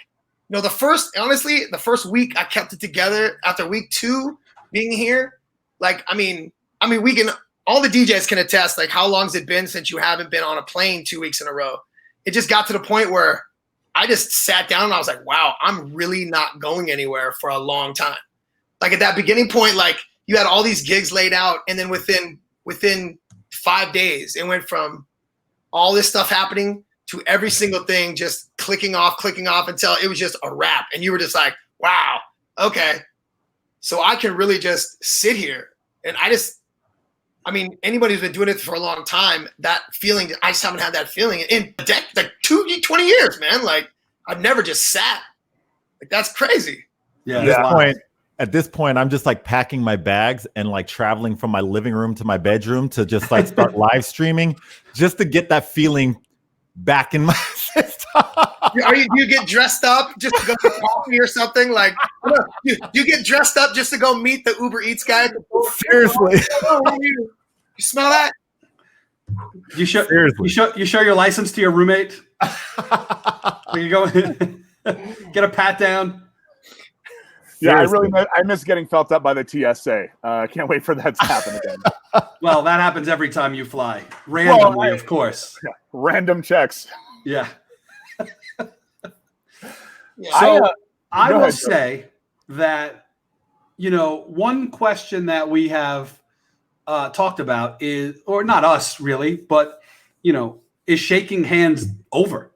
the first week I kept it together. After week 2 being here, like, I mean, we can, all the DJs can attest, like how long's it been since you haven't been on a plane 2 weeks in a row? It just got to the point where I just sat down and I was like, wow, I'm really not going anywhere for a long time. Like at that beginning point, like you had all these gigs laid out, and then within 5 days, it went from all this stuff happening to every single thing just clicking off until it was just a wrap. And you were just like, wow, okay. So I can really just sit here. And anybody who's been doing it for a long time, that feeling, I just haven't had that feeling in like 20 years, man. Like I've never just sat. Like that's crazy. Yeah. At this point, I'm just like packing my bags and like traveling from my living room to my bedroom to just like start live streaming just to get that feeling back in my system. Do you get dressed up just to go get coffee or something? Like, you get dressed up just to go meet the Uber Eats guy? Seriously. You smell that? You show your license to your roommate. You go get a pat down. Yeah, I miss getting felt up by the TSA. I can't wait for that to happen again. Well, that happens every time you fly, randomly, of course. Yeah, random checks. Yeah. Yeah. So I will ahead, say that, one question that we have talked about is, or not us really, but, is shaking hands over?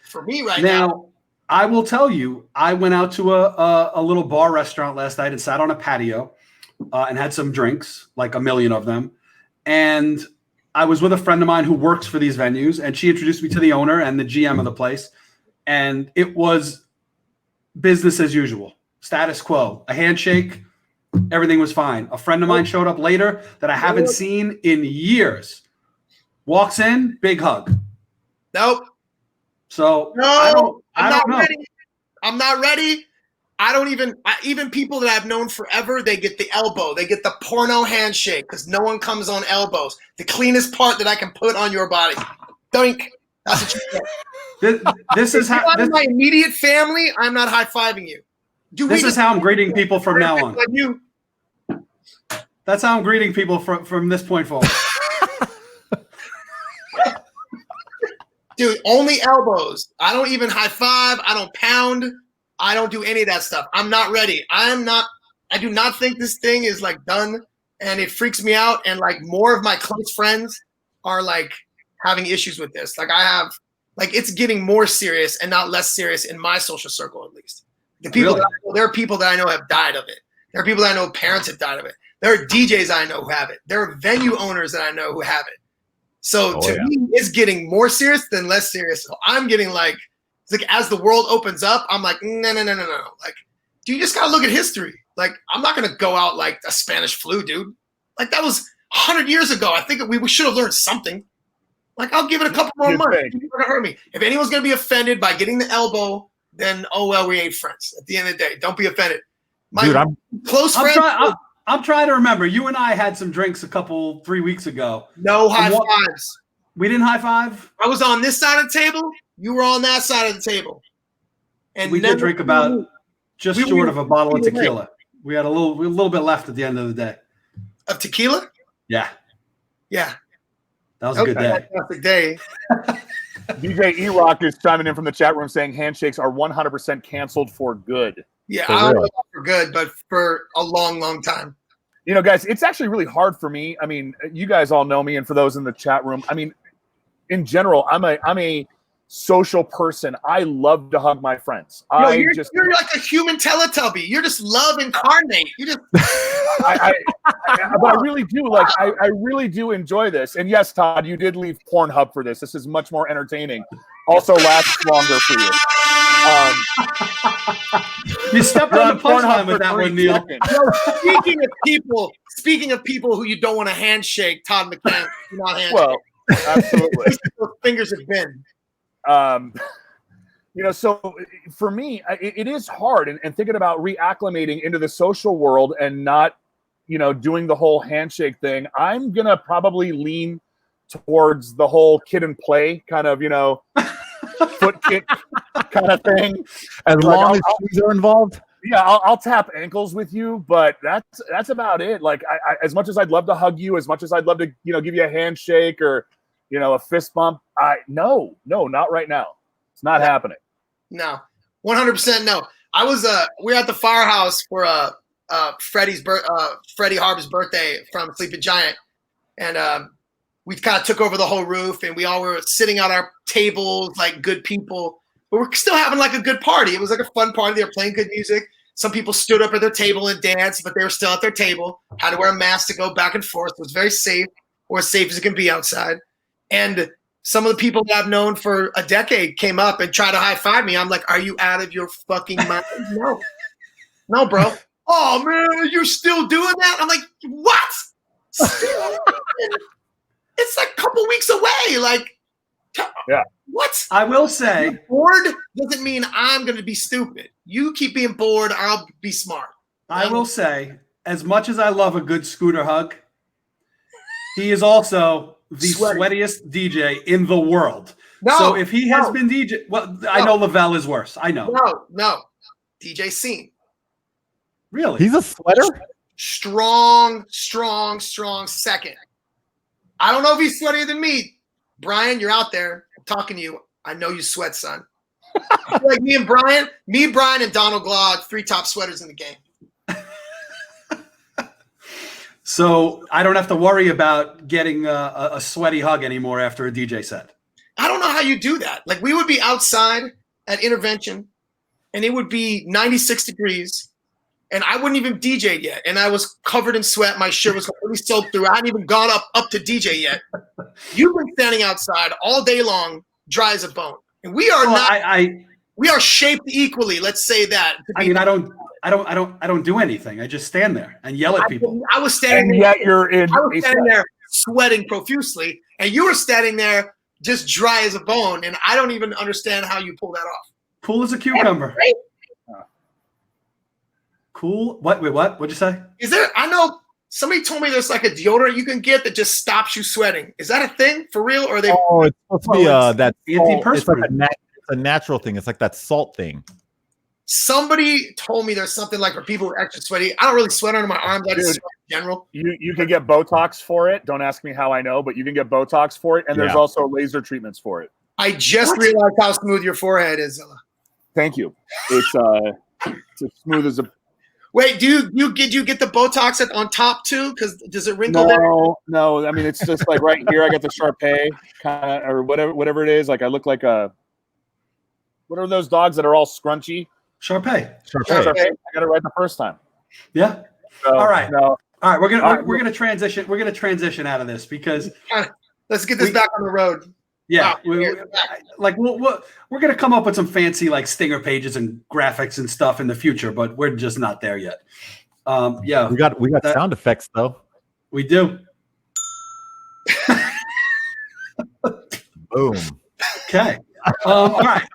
For me right now. I will tell you, I went out to a little bar restaurant last night and sat on a patio and had some drinks, like a million of them. And I was with a friend of mine who works for these venues, and she introduced me to the owner and the GM of the place. And it was business as usual, status quo, a handshake, everything was fine. A friend of mine showed up later that I haven't seen in years. Walks in, big hug. Nope. So I'm not ready. I'm not ready. I don't even people that I've known forever, they get the elbow. They get the porno handshake because no one comes on elbows. The cleanest part that I can put on your body. Doink. That's what you get. This is how my immediate family, I'm not high-fiving you. This is how I'm greeting people from now on. That's how I'm greeting people from this point forward. Dude, only elbows. I don't even high five. I don't pound. I don't do any of that stuff. I'm not ready. I do not think this thing is like done, and it freaks me out. And like more of my close friends are like having issues with this. Like it's getting more serious and not less serious in my social circle, at least. There are people that I know have died of it. There are people that I know parents have died of it. There are DJs I know who have it. There are venue owners that I know who have it. So me, it's getting more serious than less serious. So I'm getting it's like as the world opens up, I'm like, no. Like, do you just gotta look at history? Like, I'm not gonna go out like a Spanish flu, dude. Like that was 100 years ago. I think we should have learned something. Like, I'll give it a couple more months. It's not gonna hurt me. If anyone's gonna be offended by getting the elbow, then we ain't friends. At the end of the day, don't be offended. I'm close friends. I'm trying to remember. You and I had some drinks 3 weeks ago. No high fives. We didn't high five? I was on this side of the table. You were on that side of the table. And we did drink about just short of a bottle of tequila. We had a little bit left at the end of the day. Of tequila? Yeah. Yeah. That was a good day. Fantastic day. DJ E-Rock is chiming in from the chat room saying handshakes are 100% canceled for good. Yeah, I don't know for good, but for a long, long time. Guys, it's actually really hard for me. I mean, you guys all know me, and for those in the chat room, I mean, in general, I'm a social person. I love to hug my friends. You're like a human Teletubby. You're just love incarnate. You just. But I really do I really do enjoy this. And yes, Todd, you did leave Pornhub for this. This is much more entertaining. Also lasts longer for you. You stepped on the punchline with that one, Neil. Speaking of people who you don't want to handshake, Todd McCann, do not handshake. Well, absolutely. Those fingers have been. So for me, it is hard. And thinking about reacclimating into the social world and not, doing the whole handshake thing, I'm going to probably lean towards the whole kid and play kind of, foot kick kind of thing. As long as shoes are involved? Yeah, I'll tap ankles with you, but that's about it. Like, I as much as I'd love to hug you, as much as I'd love to, give you a handshake or, a fist bump, no, not right now. It's not happening. No, 100% no. I was we were at the firehouse for Freddie Harbor's birthday from Sleeping Giant, and we kind of took over the whole roof, and we all were sitting at our tables like good people, but we're still having like a good party. It was like a fun party. They were playing good music. Some people stood up at their table and danced, but they were still at their table. Had to wear a mask to go back and forth. It was very safe, or as safe as it can be outside. And some of the people that I've known for a decade came up and tried to high five me. I'm like, are you out of your fucking mind? No, bro. Oh man, you're still doing that? I'm like, what? It's like a couple weeks away. Like, Yeah. What? I will say, bored doesn't mean I'm going to be stupid. You keep being bored, I'll be smart. I will say, as much as I love a good Scooter hug, he is also the sweatiest DJ in the world. No, so if he has been DJ, well, I know Lavelle is worse. I know. No. DJ Scene. Really? He's a sweater? Strong second. I don't know if he's sweatier than me. Brian, you're out there. I'm talking to you. I know you sweat, son. Like me, Brian, and Donald Glaude, 3 top sweaters in the game. So I don't have to worry about getting a sweaty hug anymore after a DJ set. I don't know how you do that. Like we would be outside at Intervention, and it would be 96 degrees, and I wouldn't even DJ yet, and I was covered in sweat. My shirt was completely soaked through. I hadn't even gone up to DJ yet. You've been standing outside all day long, dry as a bone, and we are we are shaped equally. Let's say that. I mean, I don't do anything. I just stand there and yell at people. I was standing there. Yet you're in. I was standing there sweating profusely, and you were standing there just dry as a bone. And I don't even understand how you pull that off. Cool as a cucumber. Right? Cool. What? Wait, what? What'd you say? Is there? I know somebody told me there's like a deodorant you can get that just stops you sweating. Is that a thing for real? Or are they? Oh, it's supposed to be that antiperspirant. It's a natural thing. It's like that salt thing. Somebody told me there's something like for people who are extra sweaty. I don't really sweat under my arms. I just sweat in general. You can get Botox for it. Don't ask me how I know, but you can get Botox for it, and there's also laser treatments for it. I just realized how smooth your forehead is, Zilla. Thank you. It's as smooth as a. Wait, did you get the Botox on top too? Because does it wrinkle? No. I mean, it's just like right here. I got the Sharpay kind of, or whatever it is. Like I look like a. What are those dogs that are all scrunchy? Sharpay. I got it right the first time. Yeah. So, all right. No. All right. We're gonna transition. We're gonna transition out of this because let's get this back on the road. Yeah. Wow. We're gonna come up with some fancy like stinger pages and graphics and stuff in the future, but we're just not there yet. Yeah. We got sound effects though. We do. Boom. Okay. All right.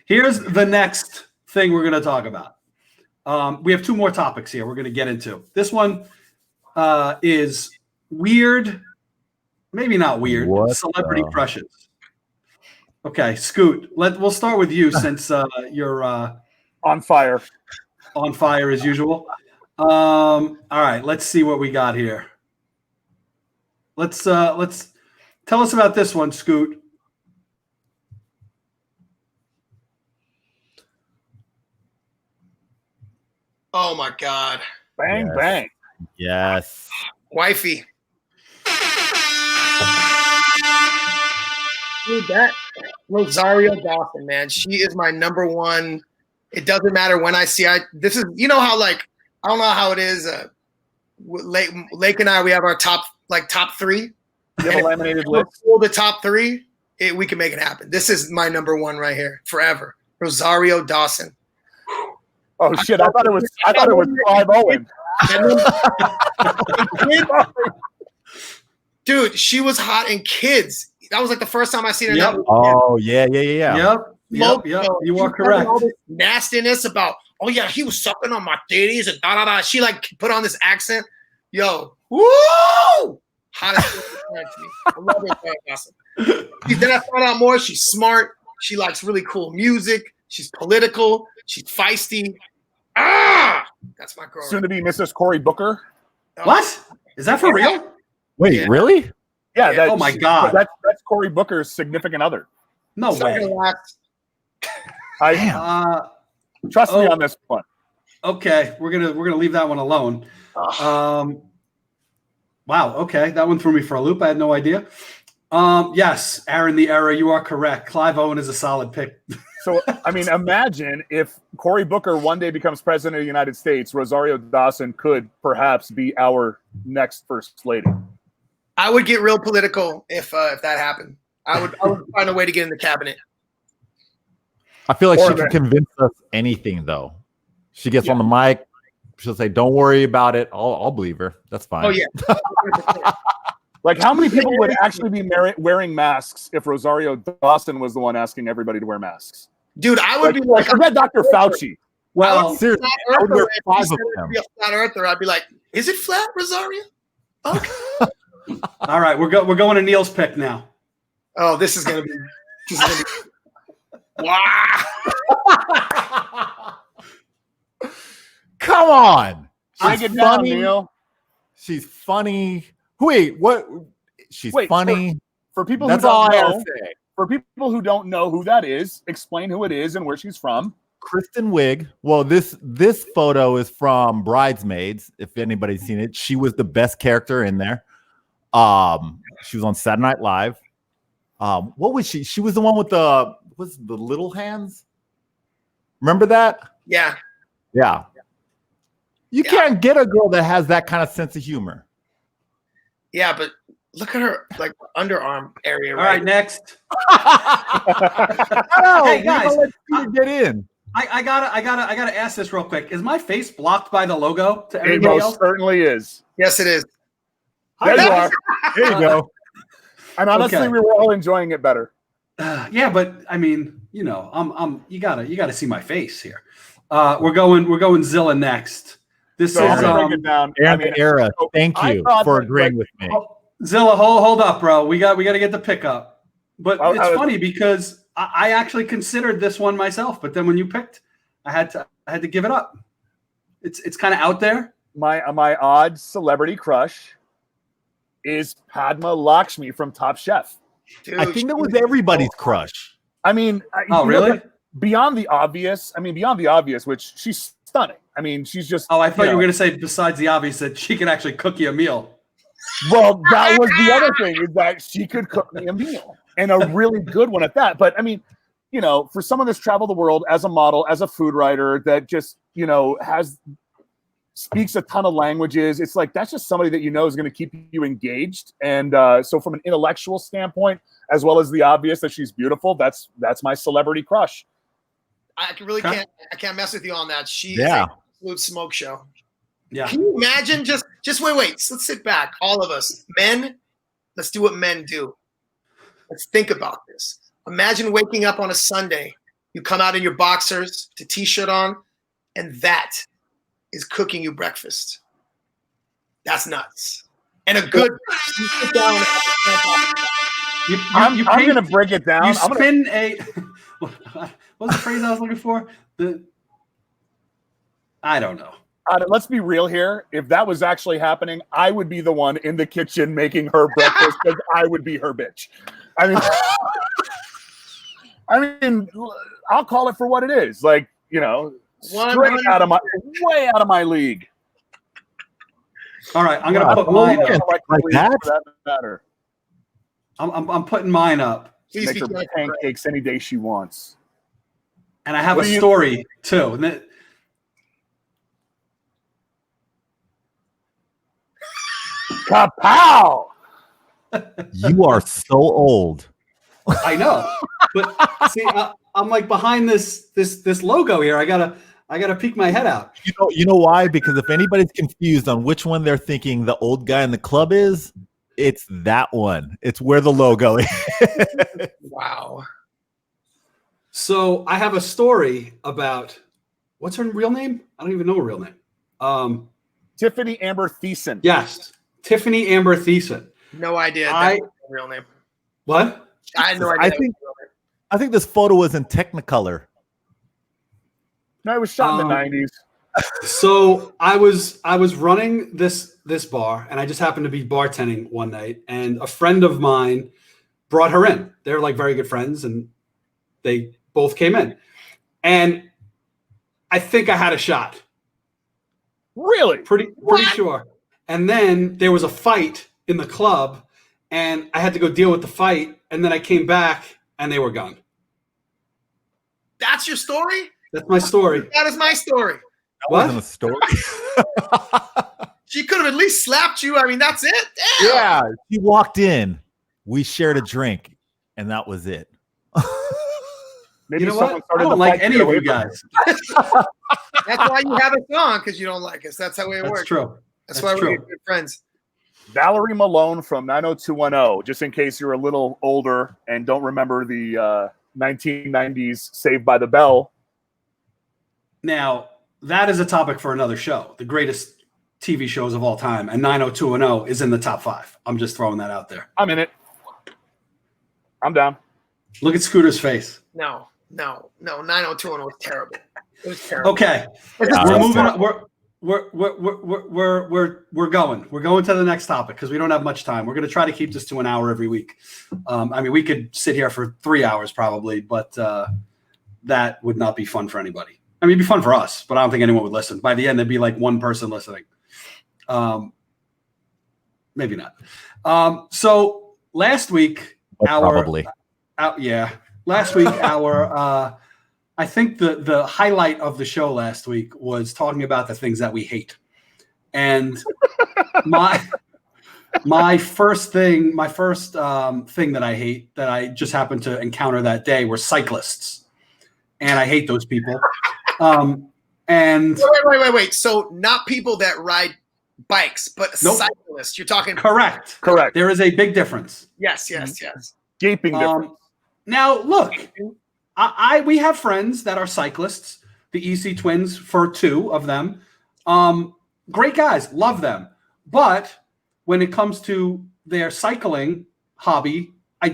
Here's the next thing we're going to talk about. We have 2 more topics here we're going to get into. This one is weird, maybe not weird, celebrity crushes. Okay, Scoot, we'll start with you since you're on fire. On fire as usual. All right, let's see what we got here. Let's tell us about this one, Scoot. Oh my God. Bang, bang. Yes. Wifey. Dude, that Rosario Dawson, man, she is my number one. It doesn't matter when I see this is, you know how like, I don't know how it is. Lake and I, we have our top 3. You have a laminated list. The top 3, we can make it happen. This is my number one right here forever. Rosario Dawson. Oh shit! I thought it was 5-0. Dude, she was hot in Kids. That was like the first time I seen her. Yep. Oh yeah. Yep. You are correct. All this nastiness about, oh yeah, he was sucking on my titties and da da da. She like put on this accent. Yo, woo! Hottest thing to me. I love her. Awesome. Then I found out more. She's smart. She likes really cool music. She's political. She's feisty. That's my girl. Soon to be Mrs. Cory Booker. What? Is that for real? Wait, really? Yeah. Oh my God. That's Cory Booker's significant other. No way. Trust me on this one. Okay, we're gonna leave that one alone. Wow. Okay, that one threw me for a loop. I had no idea. Yes, Aaron the Error, you are correct. Clive Owen is a solid pick. So, I mean, imagine if Cory Booker one day becomes president of the United States, Rosario Dawson could perhaps be our next first lady. I would get real political if that happened. I would find a way to get in the cabinet. I feel like she can convince us anything, though. She gets on the mic. She'll say, "Don't worry about it. I'll believe her. That's fine." Oh yeah. Like, how many people would actually be wearing masks if Rosario Dawson was the one asking everybody to wear masks? Dude, I would be like, forget Dr. Fauci. Well, seriously, I would wear 5 of them. Be a flat earther, I'd be like, is it flat, Rosario? Okay. all right, we're going to Neil's pick now. Oh, this is gonna be. Wow. Come on. Break it down, Neil. She's funny. Wait, what? She's funny. For people That's who all don't I know, gotta say. for people who don't know who that is, explain who it is and where she's from. Kristen Wiig. Well, this photo is from Bridesmaids. If anybody's seen it, she was the best character in there. She was on Saturday Night Live. What was she? She was the one with the little hands. Remember that? Yeah. Yeah. You can't get a girl that has that kind of sense of humor. Yeah, but look at her like underarm area. All right, next. Hey guys, let Peter get in. I gotta ask this real quick. Is my face blocked by the logo to It everybody most else? certainly is. Yes, it is. There you are. There you go. And honestly, Okay. we were all enjoying it better. Yeah, but I mean, you know, you gotta see my face here. We're going Zilla next. This So I'm is gonna break it down. Era. so Thank I you thought for that, agreeing with me. Zilla. Hold up, bro. We got to get the pickup. But I it's was- funny because I actually considered this one myself, but then when you picked, I had to give it up. It's kind of out there. My odd celebrity crush is Padma Lakshmi from Top Chef. Dude, I think that was everybody's crush. I mean, Oh, you know, really? beyond the obvious, which she's stunning. I mean, she's just. Oh, I thought you know. were going to say besides the obvious that she can actually cook you a meal. Well, that was the other thing, is that she could cook me a meal, and a really good one at that. But I mean, you know, for someone that's traveled the world as a model, as a food writer, that just, you know, speaks a ton of languages, it's like that's just somebody that you know is going to keep you engaged. And so from an intellectual standpoint, as well as the obvious that she's beautiful, that's my celebrity crush. I can't mess with you on that. She is Yeah. an absolute smoke show. Yeah. Can you imagine? Just wait. Let's sit back. All of us, men. Let's do what men do. Let's think about this. Imagine waking up on a Sunday. You come out in your boxers, with a t-shirt on, and that is cooking you breakfast. That's nuts. And a good. You sit down and I'm going to break it down. You spin a. What's the phrase I was looking for? I don't know. Let's be real here. If that was actually happening, I would be the one in the kitchen making her breakfast because I would be her bitch. I mean, I'll call it for what it is. Like, you know, way out of my league. All right, I'm gonna put mine up. Like that? For that matter. I'm putting mine up, please Make be her careful. pancakes any day she wants. and I have What a do you- story too. And Kapow! You are so old. I know, but see, I'm like behind this logo here. I gotta peek my head out. You know why? Because if anybody's confused on which one they're thinking the old guy in the club is, it's that one. It's where the logo is. Wow. So I have a story about what's her real name? I don't even know her real name. Tiffany Amber Thiessen. Yes, Tiffany Amber Thiessen. No idea. I- That's her real name. What? I had no idea. I that think- was her real name. I think this photo was in Technicolor. No, it was shot in the 90s. So I was running this bar, and I just happened to be bartending one night, and a friend of mine brought her in. They're like very good friends, and they both came in, and I think I had a shot. Really? Pretty sure. And then there was a fight in the club, and I had to go deal with the fight, and then I came back, and they were gone. That's your story? That's my story. That is my story. That What? wasn't a story. She could have at least slapped you. I mean, that's it. Damn. Yeah, she walked in. We shared a drink, and that was it. Maybe You know someone what? I started don't the like fight any to of get you away from guys. That's why you have us on, because you don't like us. That's how it That's works. true. That's That's why true. we're good friends. Valerie Malone from 90210, just in case you're a little older and don't remember the 1990s Saved by the Bell. Now, that is a topic for another show. The greatest TV shows of all time, and 90210 is in the top 5. I'm just throwing that out there. I'm in it. I'm down. Look at Scooter's face. No. 90210 was terrible. It was terrible. Okay, we're moving on. We're going. We're going to the next topic because we don't have much time. We're going to try to keep this to an hour every week. I mean, we could sit here for 3 hours probably, but that would not be fun for anybody. I mean, it'd be fun for us, but I don't think anyone would listen. By the end, there'd be like one person listening. Maybe not. So last week, I think the highlight of the show last week was talking about the things that we hate. And my first thing that I hate that I just happened to encounter that day were cyclists. And I hate those people. And wait. So not people that ride bikes, but Nope. cyclists. You're talking correct. There is a big difference. Yes. Gaping difference. Now look, we have friends that are cyclists, the EC twins for 2 of them. Great guys, love them. But when it comes to their cycling hobby, I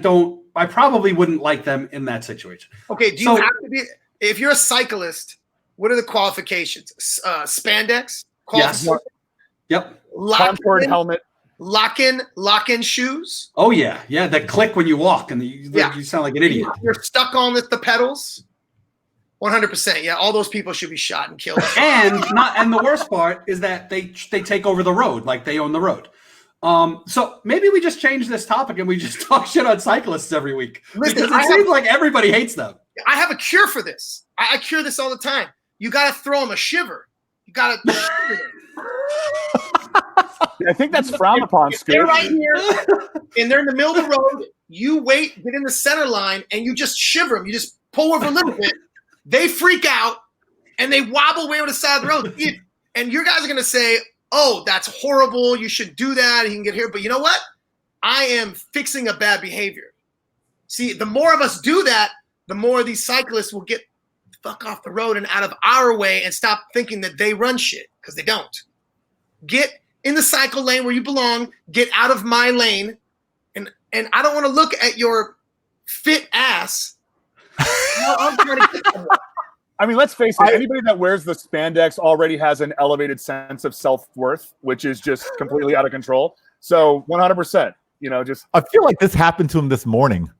probably wouldn't like them in that situation. Okay, do you have to be, if you're a cyclist, what are the qualifications? Spandex? Yes. Yep. Concord helmet. Lock-in shoes? Oh, yeah. Yeah, that click when you walk and you sound like an idiot. You're stuck on the pedals? 100%. Yeah, all those people should be shot and killed. And the worst part is that they take over the road, like they own the road. So maybe we just change this topic and we just talk shit on cyclists every week. Listen, because it seems like everybody hates them. I have a cure for this. I cure this all the time. You got to throw them a shiver. You got to shiver them. I think that's frowned upon, Scoot. They're right here, and they're in the middle of the road. You wait, get in the center line, and you just shiver them. You just pull over a little bit. They freak out, and they wobble way over the side of the road. And your guys are going to say, oh, that's horrible. You should do that. You can get here. But you know what? I am fixing a bad behavior. See, the more of us do that, the more these cyclists will get the fuck off the road and out of our way and stop thinking that they run shit, because they don't. Get in the cycle lane where you belong. Get out of my lane. And I don't want to look at your fit ass. No, I'm trying to get somewhere. I mean, let's face it. Anybody that wears the spandex already has an elevated sense of self-worth, which is just completely out of control. So 100%, I feel like this happened to him this morning.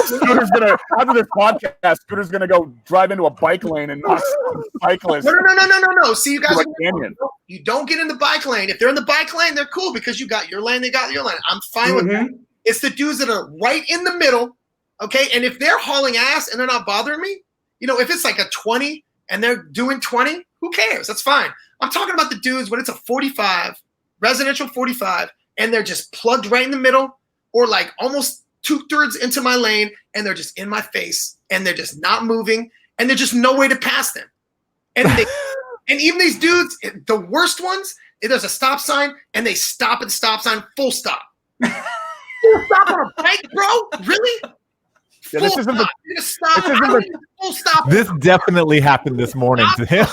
Scooter's after this podcast, Scooter's gonna go drive into a bike lane and knock some cyclists. No. See, you guys, canyon. You don't get in the bike lane. If they're in the bike lane, they're cool because you got your lane, they got your lane. I'm fine with that. It's the dudes that are right in the middle, okay? And if they're hauling ass and they're not bothering me, if it's like a 20 and they're doing 20, who cares? That's fine. I'm talking about the dudes when it's a 45, residential 45, and they're just plugged right in the middle or like almost 2/3 into my lane, and they're just in my face, and they're just not moving, and there's just no way to pass them. And even these dudes, the worst ones, there's a stop sign, and they stop at the stop sign, full stop. Full stop on a bike, bro? Really? Yeah, this isn't the, full stop. This definitely happened this morning to him.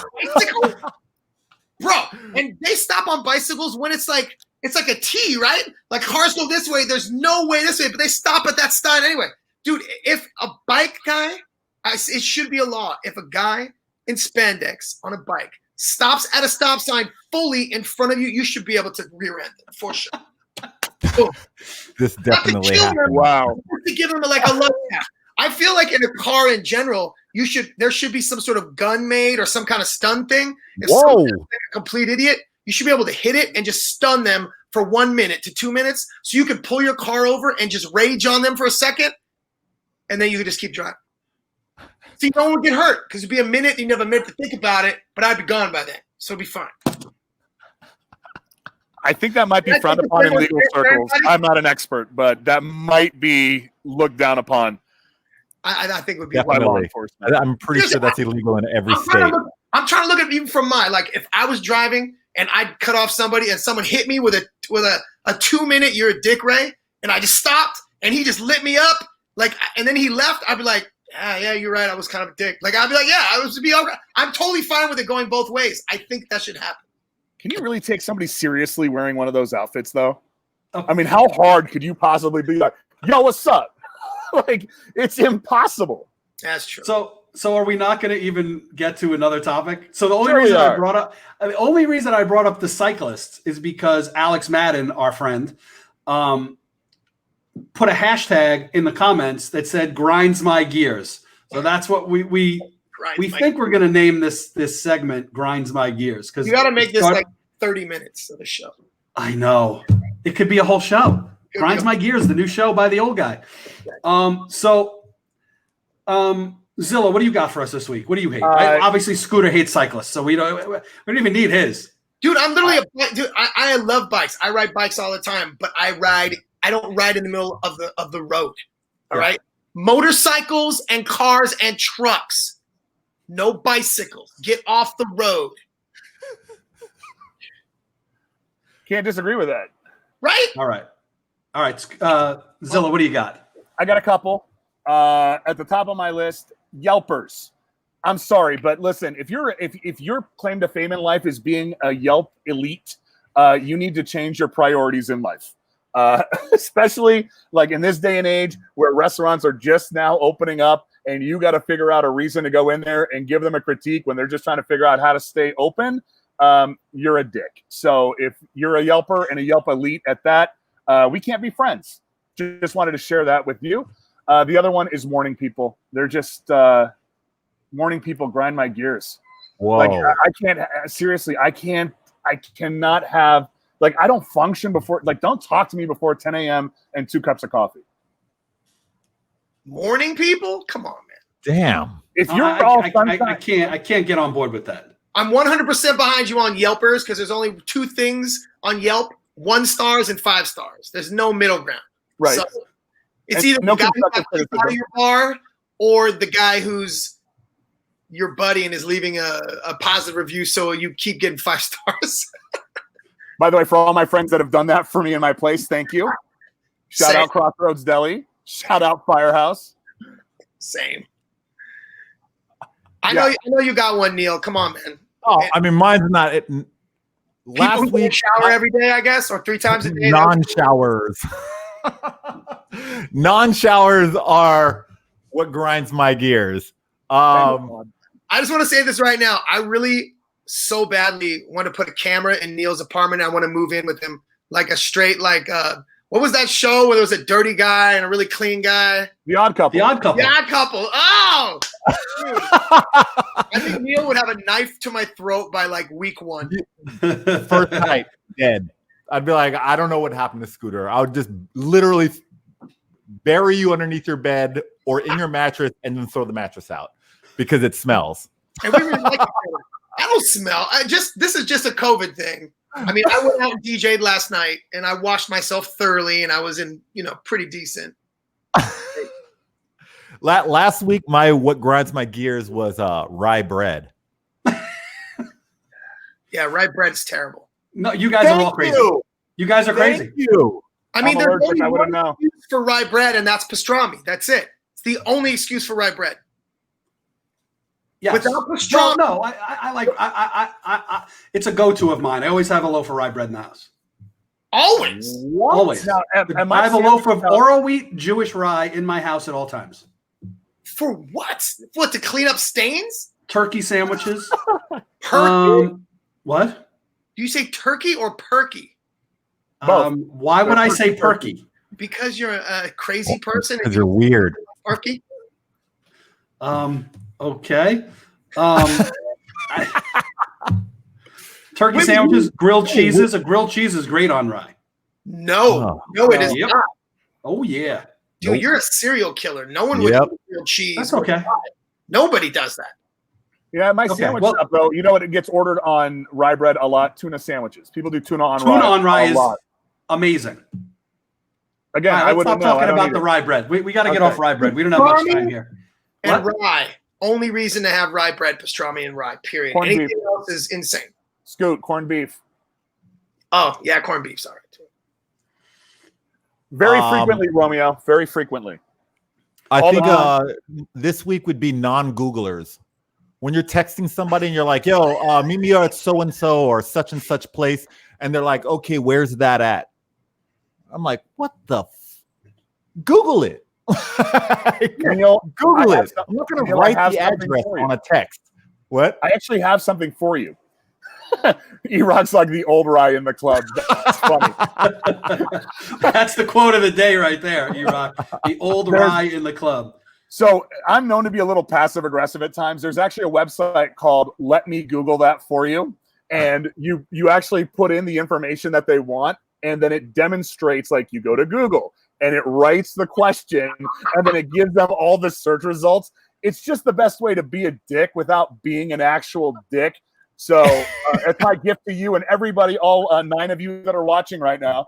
Bro, and they stop on bicycles when it's like a T, right? Like cars go this way, there's no way this way, but they stop at that sign anyway. Dude, if a bike guy, it should be a law. If a guy in spandex on a bike stops at a stop sign fully in front of you, you should be able to rear end it for sure. This definitely happened. Wow. To give him like a love tap. I feel like in a car in general, there should be some sort of gun made or some kind of stun thing. If someone's like a complete idiot, you should be able to hit it and just stun them for 1 minute to 2 minutes, so you could pull your car over and just rage on them for a second, and then you could just keep driving. See, no one would get hurt because it'd be a minute, and you'd have a minute to think about it, but I'd be gone by then, so it'd be fine. I think that might be frowned upon in legal circles. I'm not an expert, but that might be looked down upon. I think it would be by law enforcement. I'm pretty sure that's illegal in every state. I'm trying to look at it even from if I was driving and I'd cut off somebody and someone hit me with a 2-minute "you're a dick, Ray," and I just stopped and he just lit me up and then he left. I'd be like, yeah, you're right. I was kind of a dick. Like I'd be like, yeah, I was to be okay. I'm totally fine with it going both ways. I think that should happen. Can you really take somebody seriously wearing one of those outfits though? I mean, how hard could you possibly be like, yo, what's up? Like, it's impossible. That's true. So are we not going to even get to another topic? So the only reason I brought up the cyclists is because Alex Madden, our friend, put a hashtag in the comments that said "grinds my gears." So that's what we think we're going to name this segment "grinds my gears" because you got to make this like 30 minutes of the show. I know it could be a whole show. Grinds my gears, the new show by the old guy. Zilla, what do you got for us this week? What do you hate? Obviously, Scooter hates cyclists, so we don't even need his. Dude, I'm literally I love bikes. I ride bikes all the time, but I don't ride in the middle of the road. All right? Motorcycles and cars and trucks. No bicycles. Get off the road. Can't disagree with that. Right? All right. Zilla, what do you got? I got a couple. At the top of my list, Yelpers. I'm sorry, but listen, if your claim to fame in life is being a Yelp elite, you need to change your priorities in life. Especially like in this day and age where restaurants are just now opening up and you got to figure out a reason to go in there and give them a critique when they're just trying to figure out how to stay open. You're a dick. So if you're a Yelper and a Yelp elite at that, we can't be friends. Just wanted to share that with you. The other one is morning people. They're just morning people grind my gears. Whoa. Like I can't seriously. I cannot have like I don't function before. Like don't talk to me before 10 a.m. and 2 cups of coffee. Morning people, come on, man. Damn. If you're I can't get on board with that. I'm 100% behind you on Yelpers because there's only 2 things on Yelp: 1 stars and 5 stars. There's no middle ground. Right. So it's either the guy who got kicked out of your bar or the guy who's your buddy and is leaving a positive review so you keep getting 5 stars. By the way, for all my friends that have done that for me in my place, thank you. Shout out Crossroads Deli. Shout out Firehouse. Same. I know you got one, Neil. Come on, man. Oh, I mean, mine's not it. Last week, shower every day, I guess, or 3 times a day. Non-showers. Non-showers are what grinds my gears. I just want to say this right now. I really so badly want to put a camera in Neil's apartment. I want to move in with him like a straight, what was that show where there was a dirty guy and a really clean guy? The Odd Couple. The Odd Couple. Oh! Dude. I think Neil would have a knife to my throat by like week 1. First night, dead. I'd be like, I don't know what happened to Scooter. I would just literally bury you underneath your bed or in your mattress and then throw the mattress out because it smells. And we really like each other. I don't smell. This is just a COVID thing. I mean, I went out and DJ'd last night and I washed myself thoroughly and I was in, pretty decent. Last week, what grinds my gears was rye bread. Yeah, rye bread's terrible. No, you guys are all crazy. You guys are crazy. Thank you. I mean, there's only one excuse for rye bread, and that's pastrami. That's it. It's the only excuse for rye bread. Yes. Without pastrami. No, I like it's a go-to of mine. I always have a loaf of rye bread in the house. Always. What? Always. Now, I have a loaf of Oro wheat Jewish rye in my house at all times. For what? What, to clean up stains? Turkey sandwiches. Perky? What? Do you say turkey or perky? Why would I say perky? Because you're a crazy person. Because you're weird. Perky? Okay. Turkey sandwiches, grilled cheeses. A grilled cheese is great on rye. No, it is not. Oh, yeah. Dude, you're a serial killer. No one would eat grilled cheese. That's okay. Nobody does that. Yeah, my sandwich shop, though, you know what? It gets ordered on rye bread a lot. Tuna sandwiches. People do tuna on rye. Tuna on rye is amazing. Again, I would stop talking about the rye bread. We got to get off rye bread. We don't have much time here. And rye. Only reason to have rye bread, pastrami, and rye, period. Anything else is insane. Scoot, corned beef. Oh yeah, corned beef's all right too. Very frequently, Romeo. Very frequently. I think this week would be non-Googlers. When you're texting somebody and you're like, yo, meet me at so-and-so or such and such place. And they're like, okay, where's that at? I'm like, what the? Google it. Google it. I'm not going to write the address on a text. What? I actually have something for you. E-Rock's like the old Rye in the club. That's funny. That's the quote of the day right there, E-Rock. The old Rye in the club. So I'm known to be a little passive aggressive at times. There's actually a website called Let Me Google That For You. And you actually put in the information that they want, and then it demonstrates, like, you go to Google and it writes the question and then it gives them all the search results. It's just the best way to be a dick without being an actual dick. So it's my gift to you and everybody, all 9 of you that are watching right now.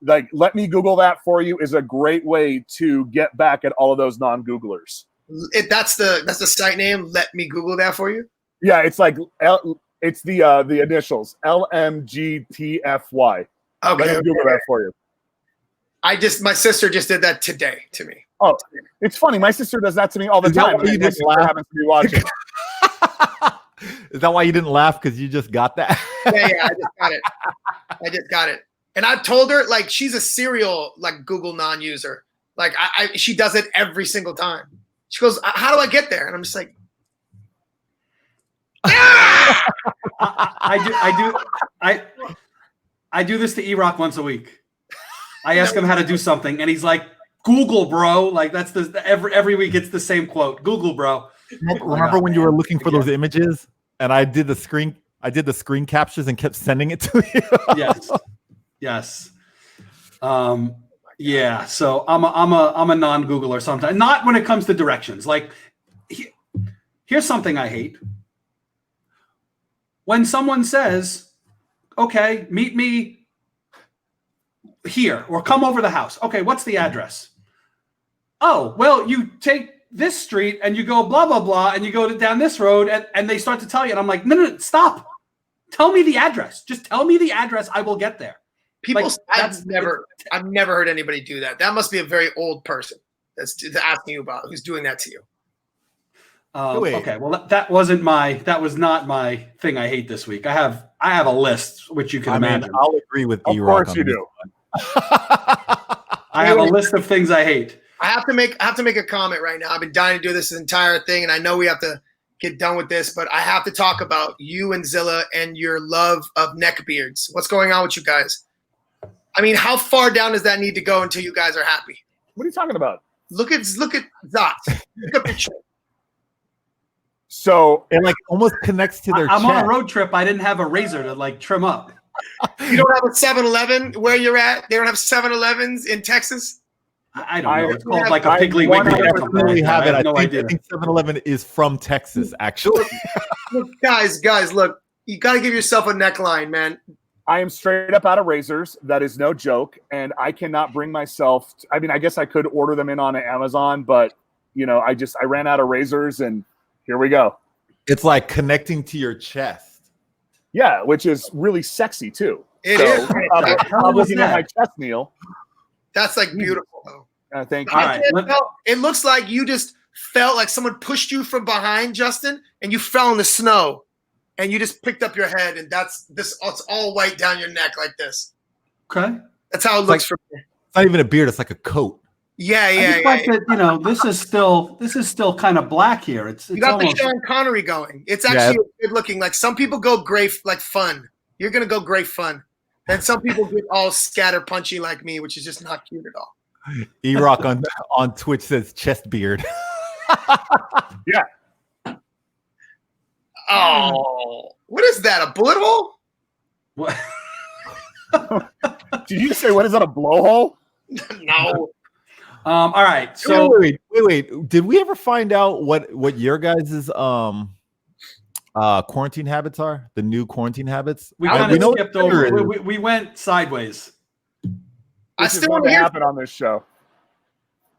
Like, Let Me Google That For You is a great way to get back at all of those non-Googlers. That's the site name. Let Me Google That For You. Yeah, it's like it's the initials LMGTFY. Okay, Let me Google that for you. My sister just did that today to me. Oh, it's funny. My sister does that to me all the time. My sister happens to be watching. Is that why you didn't laugh? Because you just got that? Yeah, I just got it. And I've told her, like, she's a serial, like, Google non-user. Like, she does it every single time. She goes, how do I get there? And I'm just like, I do this to E-Rock once a week. I ask him how to do something, and he's like, Google, bro. Like, that's every week it's the same quote. Google, bro. Remember when you were looking for those images and I did the screen captures and kept sending it to you? Yes. Yeah. So I'm a non-Googler sometimes. Not when it comes to directions. Like, here's something I hate. When someone says, okay, meet me here or come over the house. Okay, what's the address? Oh, well, you take this street and you go blah, blah, blah, and you go down this road and they start to tell you. And I'm like, no, stop. Tell me the address. Just tell me the address. I will get there. I've never heard anybody do that. That must be a very old person that's asking you about who's doing that to you. Okay, well that was not my thing I hate this week. I have a list which you can imagine. I'll agree with you. Of course you do. I have a list of things I hate. I have to make a comment right now. I've been dying to do this entire thing, and I know we have to get done with this, but I have to talk about you and Zilla and your love of neck beards. What's going on with you guys? I mean, how far down does that need to go until you guys are happy? What are you talking about? Look at Zot. Look at picture. So it like almost connects to their I'm chest. on a road trip. I didn't have a razor to like trim up. You don't have a 7-Eleven where you're at? They don't have 7-Elevens in Texas? I don't know. It's called like a Piggly Wiggly or something like that. I have no idea. I think 7-Eleven is from Texas, actually. Look, guys, look, you got to give yourself a neckline, man. I am straight up out of razors. That is no joke. And I cannot bring myself I mean, I guess I could order them in on Amazon, but, you know, I ran out of razors and here we go. It's like connecting to your chest. Yeah, which is really sexy too. It is. I'm looking at my chest, Neil. That's like beautiful, though. Thank you. It looks like you just felt like someone pushed you from behind, Justin, and you fell in the snow, and you just picked up your head, and it's all white down your neck like this. Okay, that's how it looks for me. It's not even a beard; it's like a coat. Yeah. Like that, you know, this is still kind of black here. It's you got almost... the Sean Connery going. It's actually good looking. Like some people go gray, like fun. You're gonna go gray fun. And some people get all scatter punchy like me, which is just not cute at all. E-Rock on Twitch says chest beard. Yeah. Oh, what is that? A bullet hole? What? Did you say what is that? A blowhole? No. All right. So wait. Did we ever find out what your guys' quarantine habits are? The new quarantine habits? We kind of skipped over. We went sideways. I still want to happen on this show.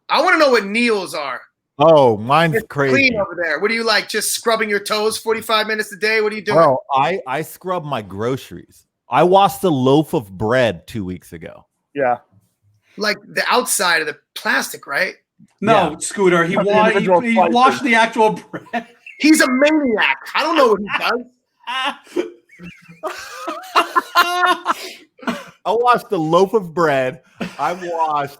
I want to know what Neil's are. Oh, mine's it's crazy. Clean over there. What do you like? Just scrubbing your toes 45 minutes a day? What are you doing? Bro, I scrub my groceries. I washed a loaf of bread 2 weeks ago. Yeah. Like the outside of the plastic, right? No, Yeah. Scooter. He Individual he slices. washed the actual bread. He's a maniac. I don't know what he does. I washed a loaf of bread. I've washed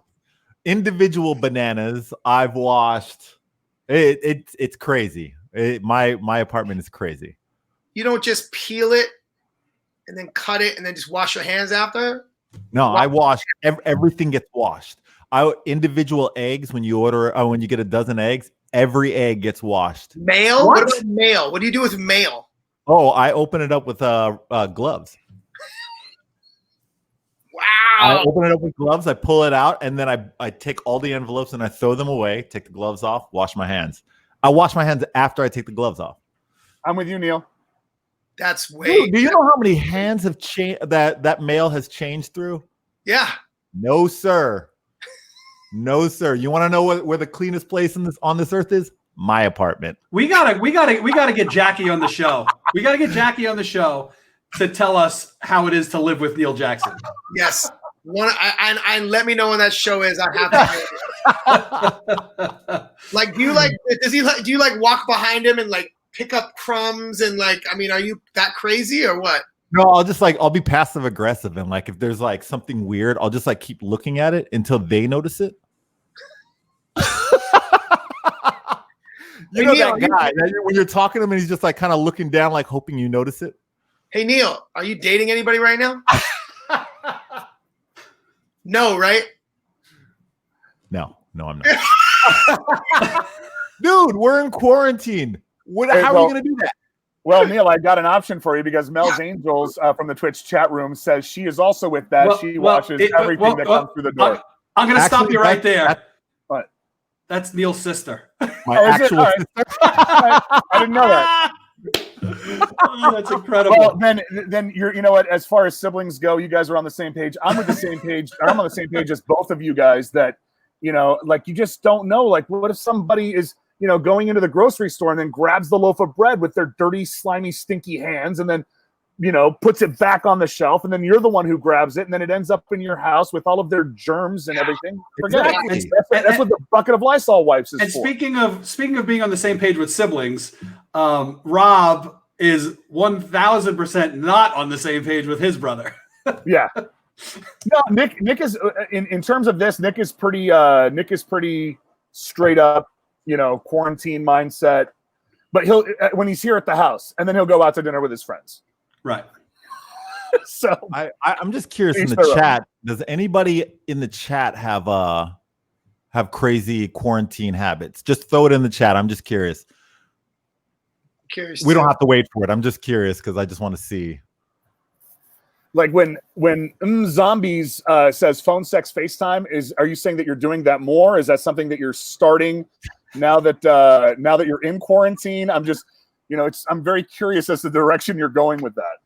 individual bananas. I've washed it's crazy. My apartment is crazy. You don't just peel it and then cut it and then just wash your hands after? No, I wash everything gets washed. Individual eggs when you when you get a dozen eggs, every egg gets washed. Mail? What about mail? What do you do with mail? Oh, I open it up with gloves. I Wow. open it up with gloves, I pull it out, and then I take all the envelopes and I throw them away, take the gloves off, wash my hands. I wash my hands after I take the gloves off. I'm with you, Neil. That's way. Dude, do you know how many hands have changed that mail has changed through? Yeah. No, sir. No, sir. You want to know where the cleanest place on this earth is? My apartment. We gotta get Jackie on the show. We gotta get Jackie on the show to tell us how it is to live with Neil Jackson. Yes. And let me know when that show is. I have to. Like, do you walk behind him and like pick up crumbs and like, I mean, are you that crazy or what? No, I'll be passive aggressive and like if there's like something weird, I'll just like keep looking at it until they notice it. You know Neil, that guy when you're talking to him and he's just like kind of looking down, like hoping you notice it. Hey Neil, are you dating anybody right now? No, right? No, I'm not. Dude, we're in quarantine. How are you gonna do that? Well, Neil, I got an option for you because Mel's Angels from the Twitch chat room says she is also with that. She watches everything that comes through the door. I'm going to stop you right there. What? That's Neil's sister. My actual sister. I didn't know that. Oh, that's incredible. Well, then you know what? As far as siblings go, you guys are on the same page. I'm on the same page as both of you guys. That like you just don't know. Like, what if somebody is going into the grocery store and then grabs the loaf of bread with their dirty, slimy, stinky hands and then, puts it back on the shelf. And then you're the one who grabs it. And then it ends up in your house with all of their germs and everything. Forget it. That's what the bucket of Lysol wipes is for. And speaking of being on the same page with siblings, Rob is 1,000% not on the same page with his brother. Yeah. No, Nick is in terms of this, Nick is pretty straight up, quarantine mindset, but he'll when he's here at the house and then he'll go out to dinner with his friends. Right. So I'm just curious in the chat. Does anybody in the chat have crazy quarantine habits? Just throw it in the chat. I'm just curious. We don't have to wait for it. I'm just curious because I just want to see. Like when Zombies says phone sex FaceTime, are you saying that you're doing that more? Is that something that you're starting now that you're in quarantine? I'm just, I'm very curious as to the direction you're going with that.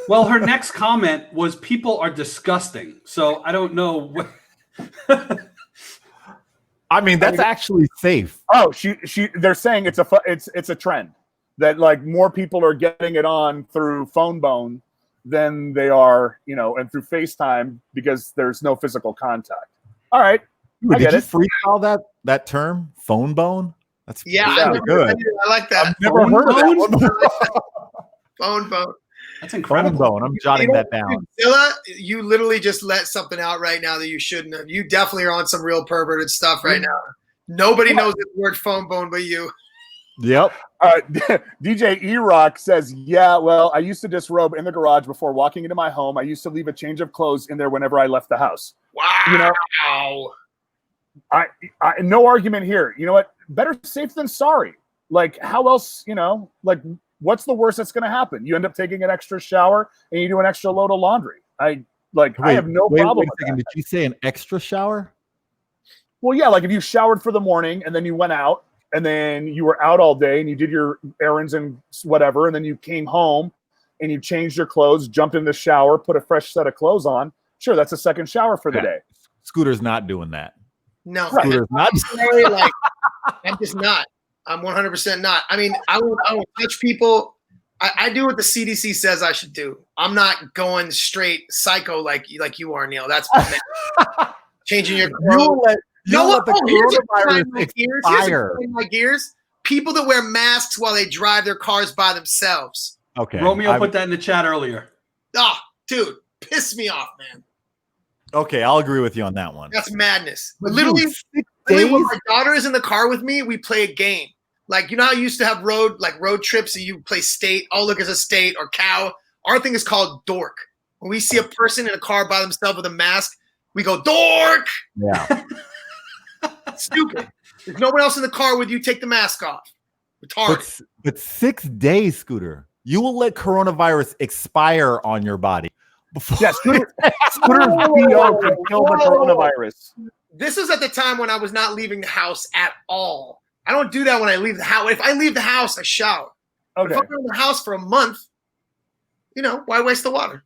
Well, her next comment was people are disgusting. So I don't know. I mean, that's actually safe. Oh, they're saying it's a trend that like more people are getting it on through phone bone than they are, and through FaceTime because there's no physical contact. All right. Dude, did you freestyle that term? Phone bone? That's good. I like that. I've never heard of that. Phone bone. That's incredible. Phone bone. I'm jotting that down. Zilla, you literally just let something out right now that you shouldn't have. You definitely are on some real perverted stuff right now. Nobody knows the word phone bone but you. Yep. DJ E-Rock says, yeah, well, I used to disrobe in the garage before walking into my home. I used to leave a change of clothes in there whenever I left the house. Wow. I no argument here. You know what? Better safe than sorry. Like, how else, like, what's the worst that's going to happen? You end up taking an extra shower and you do an extra load of laundry. I have no problem with that. Did you say an extra shower? Well, yeah, like if you showered for the morning and then you went out and then you were out all day and you did your errands and whatever, and then you came home and you changed your clothes, jumped in the shower, put a fresh set of clothes on. Sure, that's a second shower for the day. Scooter's not doing that. No. Scooter's not. I'm just not. I'm 100% not. I mean, I won't touch people. I do what the CDC says I should do. I'm not going straight psycho like you are, Neil. That's changing your clothes. You let the coronavirus expire. My gears. People that wear masks while they drive their cars by themselves. Okay. Romeo put that in the chat earlier. Ah, dude, piss me off, man. Okay, I'll agree with you on that one. That's madness. But literally, when my daughter is in the car with me, we play a game. Like, you know how you used to have road trips and you play state. Oh, look, it's a state or cow. Our thing is called dork. When we see a person in a car by themselves with a mask, we go, dork. Yeah. Stupid. There's no one else in the car with you. Take the mask off. Retarded. But 6 days, Scooter. You will let coronavirus expire on your body. Yeah, Scooter's PO can kill the coronavirus. This was at the time when I was not leaving the house at all. I don't do that when I leave the house. If I leave the house, I shower. Okay. If I'm in the house for a month, why waste the water?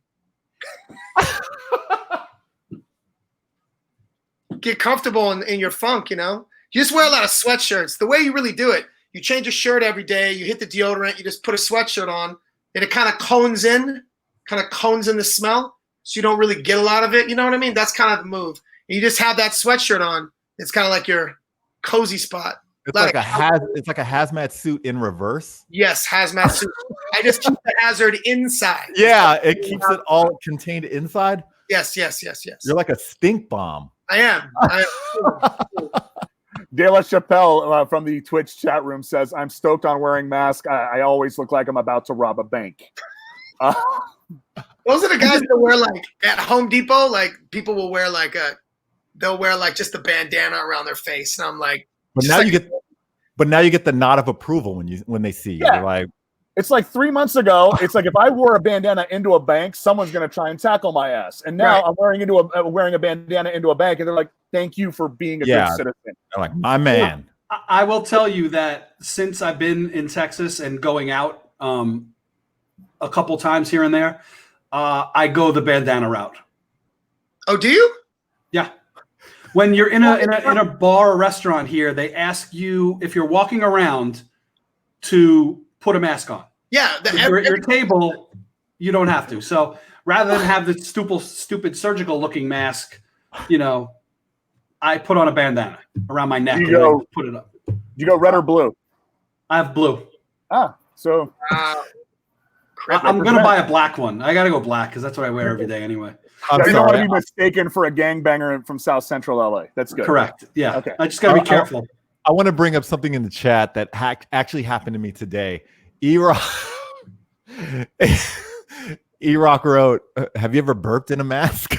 Get comfortable in your funk, You just wear a lot of sweatshirts. The way you really do it, you change your shirt every day. You hit the deodorant. You just put a sweatshirt on, and it kind of cones in the smell, so you don't really get a lot of it. You know what I mean? That's kind of the move. And you just have that sweatshirt on. It's kind of like your cozy spot. It's like a hazmat suit in reverse. Yes, hazmat suit. I just keep the hazard inside. Yeah, it keeps it all contained inside. Yes. You're like a stink bomb. I am. De La Chapelle from the Twitch chat room says, I'm stoked on wearing mask. I always look like I'm about to rob a bank. Those are the guys that wear at Home Depot, people will wear they'll wear just a bandana around their face. And I'm like, but now you get the nod of approval when they see you. Yeah. They're like, it's like 3 months ago. It's like if I wore a bandana into a bank, someone's going to try and tackle my ass. And now I'm wearing a bandana into a bank, and they're like, "Thank you for being a good citizen." They're like, my man. I will tell you that since I've been in Texas and going out a couple times here and there, I go the bandana route. Oh, do you? Yeah. When you're in a bar or restaurant here, they ask you if you're walking around to put a mask on. Yeah. Your table, you don't have to. So rather than have the stupid surgical looking mask, I put on a bandana around my neck and put it up. You go red or blue? I have blue. So I'm going to buy a black one. I got to go black because that's what I wear every day anyway. You don't want to be mistaken for a gangbanger from South Central LA. That's good. Correct. Yeah. Okay. I just got to be careful. I want to bring up something in the chat that actually happened to me today. E-Rock wrote, have you ever burped in a mask?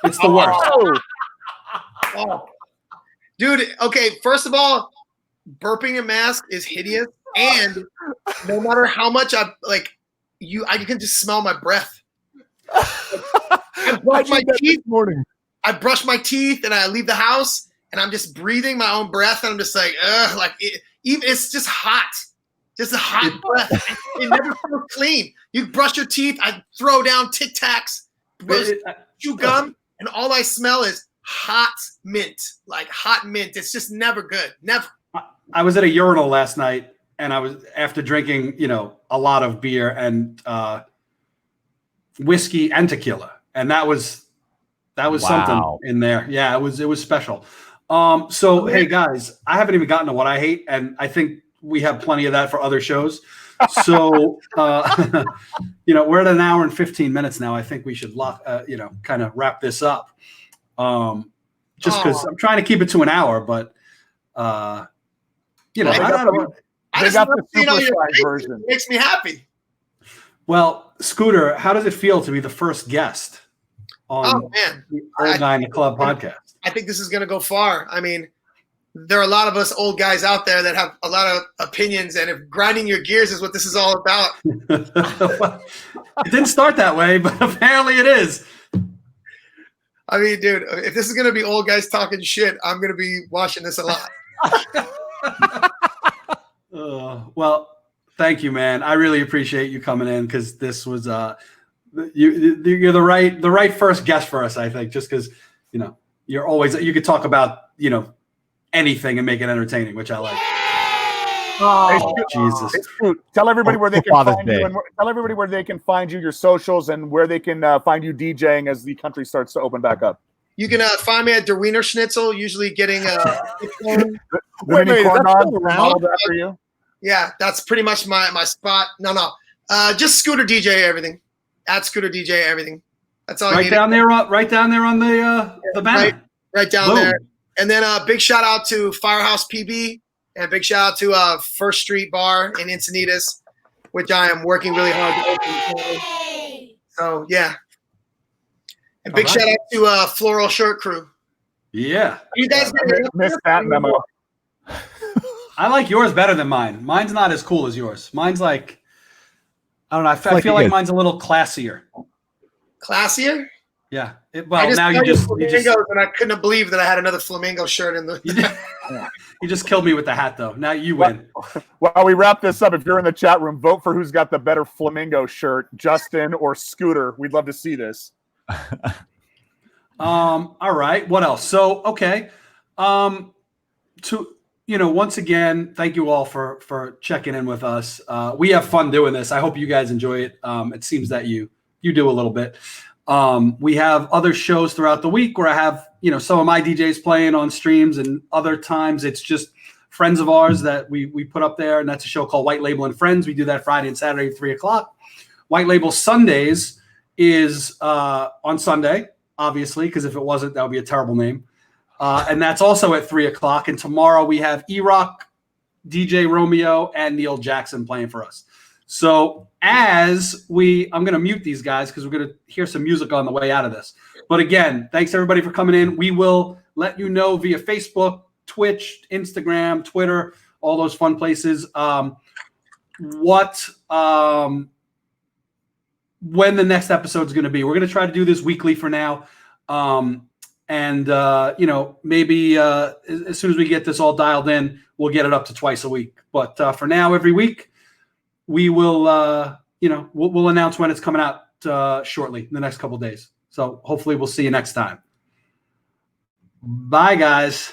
It's the worst. Oh. Dude, okay, first of all, burping in a mask is hideous. And no matter how much I can just smell my breath. I brush my teeth. I brush my teeth and I leave the house and I'm just breathing my own breath and I'm just like, ugh, it's just hot. Just a hot breath. It never feels clean. You brush your teeth, I throw down Tic Tacs, chew gum, and all I smell is hot mint. Like hot mint. It's just never good. Never. I was at a urinal last night and I was after drinking, a lot of beer and whiskey and tequila. And that was something in there. Yeah, it was special. So hey guys, I haven't even gotten to what I hate, and I think we have plenty of that for other shows. So we're at an hour and 15 minutes now. I think we should kind of wrap this up. Just because I'm trying to keep it to an hour, but I don't know. They got the supersized version. It makes me happy. Well, Scooter, how does it feel to be the first guest on the Old Guy in the Club podcast? I think this is going to go far. I mean, there are a lot of us old guys out there that have a lot of opinions, and if grinding your gears is what this is all about. It didn't start that way, but apparently it is. I mean, dude, if this is going to be old guys talking shit, I'm going to be watching this a lot. Well, thank you, man. I really appreciate you coming in because this was you're the right first guest for us. I think just because you could talk about anything and make it entertaining, which I like. Oh, Jesus. Hey, Scoot, tell everybody where they can Father's find Day. you, and tell everybody where they can find you, your socials, and where they can find you DJing as the country starts to open back up. You can find me at Der Wiener Schnitzel, usually getting The Wait, mini is corn that dog still around? modeled after you. yeah, that's pretty much my spot. No, just Scooter DJ everything. At Scooter DJ everything. That's all. Right down there on the banner. Right down Boom. there. And then big shout out to Firehouse PB and big shout out to First Street Bar in Encinitas, which I am working really hard to open. So yeah. And big shout out to Floral Shirt Crew. Yeah. You guys Missed that memo. I like yours better than mine. Mine's not as cool as yours. Mine's like, I don't know. I feel like mine's a little classier. Classier? Yeah. I Now you just flamingos, and I couldn't believe that I had another flamingo shirt in the. you just killed me with the hat, though. Now you win. While we wrap this up, if you're in the chat room, vote for who's got the better flamingo shirt, Justin or Scooter. We'd love to see this. All right. What else? So, okay. Once again, thank you all for checking in with us. We have fun doing this. I hope you guys enjoy it. It seems that you do a little bit. We have other shows throughout the week where I have, some of my DJs playing on streams, and other times it's just friends of ours that we put up there. And that's a show called White Label and Friends. We do that Friday and Saturday at 3:00. White Label Sundays is on Sunday, obviously, because if it wasn't, that would be a terrible name. And that's also at 3:00. And tomorrow we have E-Rock, DJ Romeo, and Neil Jackson playing for us. So I'm going to mute these guys because we're going to hear some music on the way out of this. But again, thanks everybody for coming in. We will let you know via Facebook, Twitch, Instagram, Twitter, all those fun places, when the next episode is going to be. We're going to try to do this weekly for now. Maybe as soon as we get this all dialed in, we'll get it up to twice a week. But for now, every week, we will, we'll announce when it's coming out shortly in the next couple of days. So hopefully we'll see you next time. Bye, guys.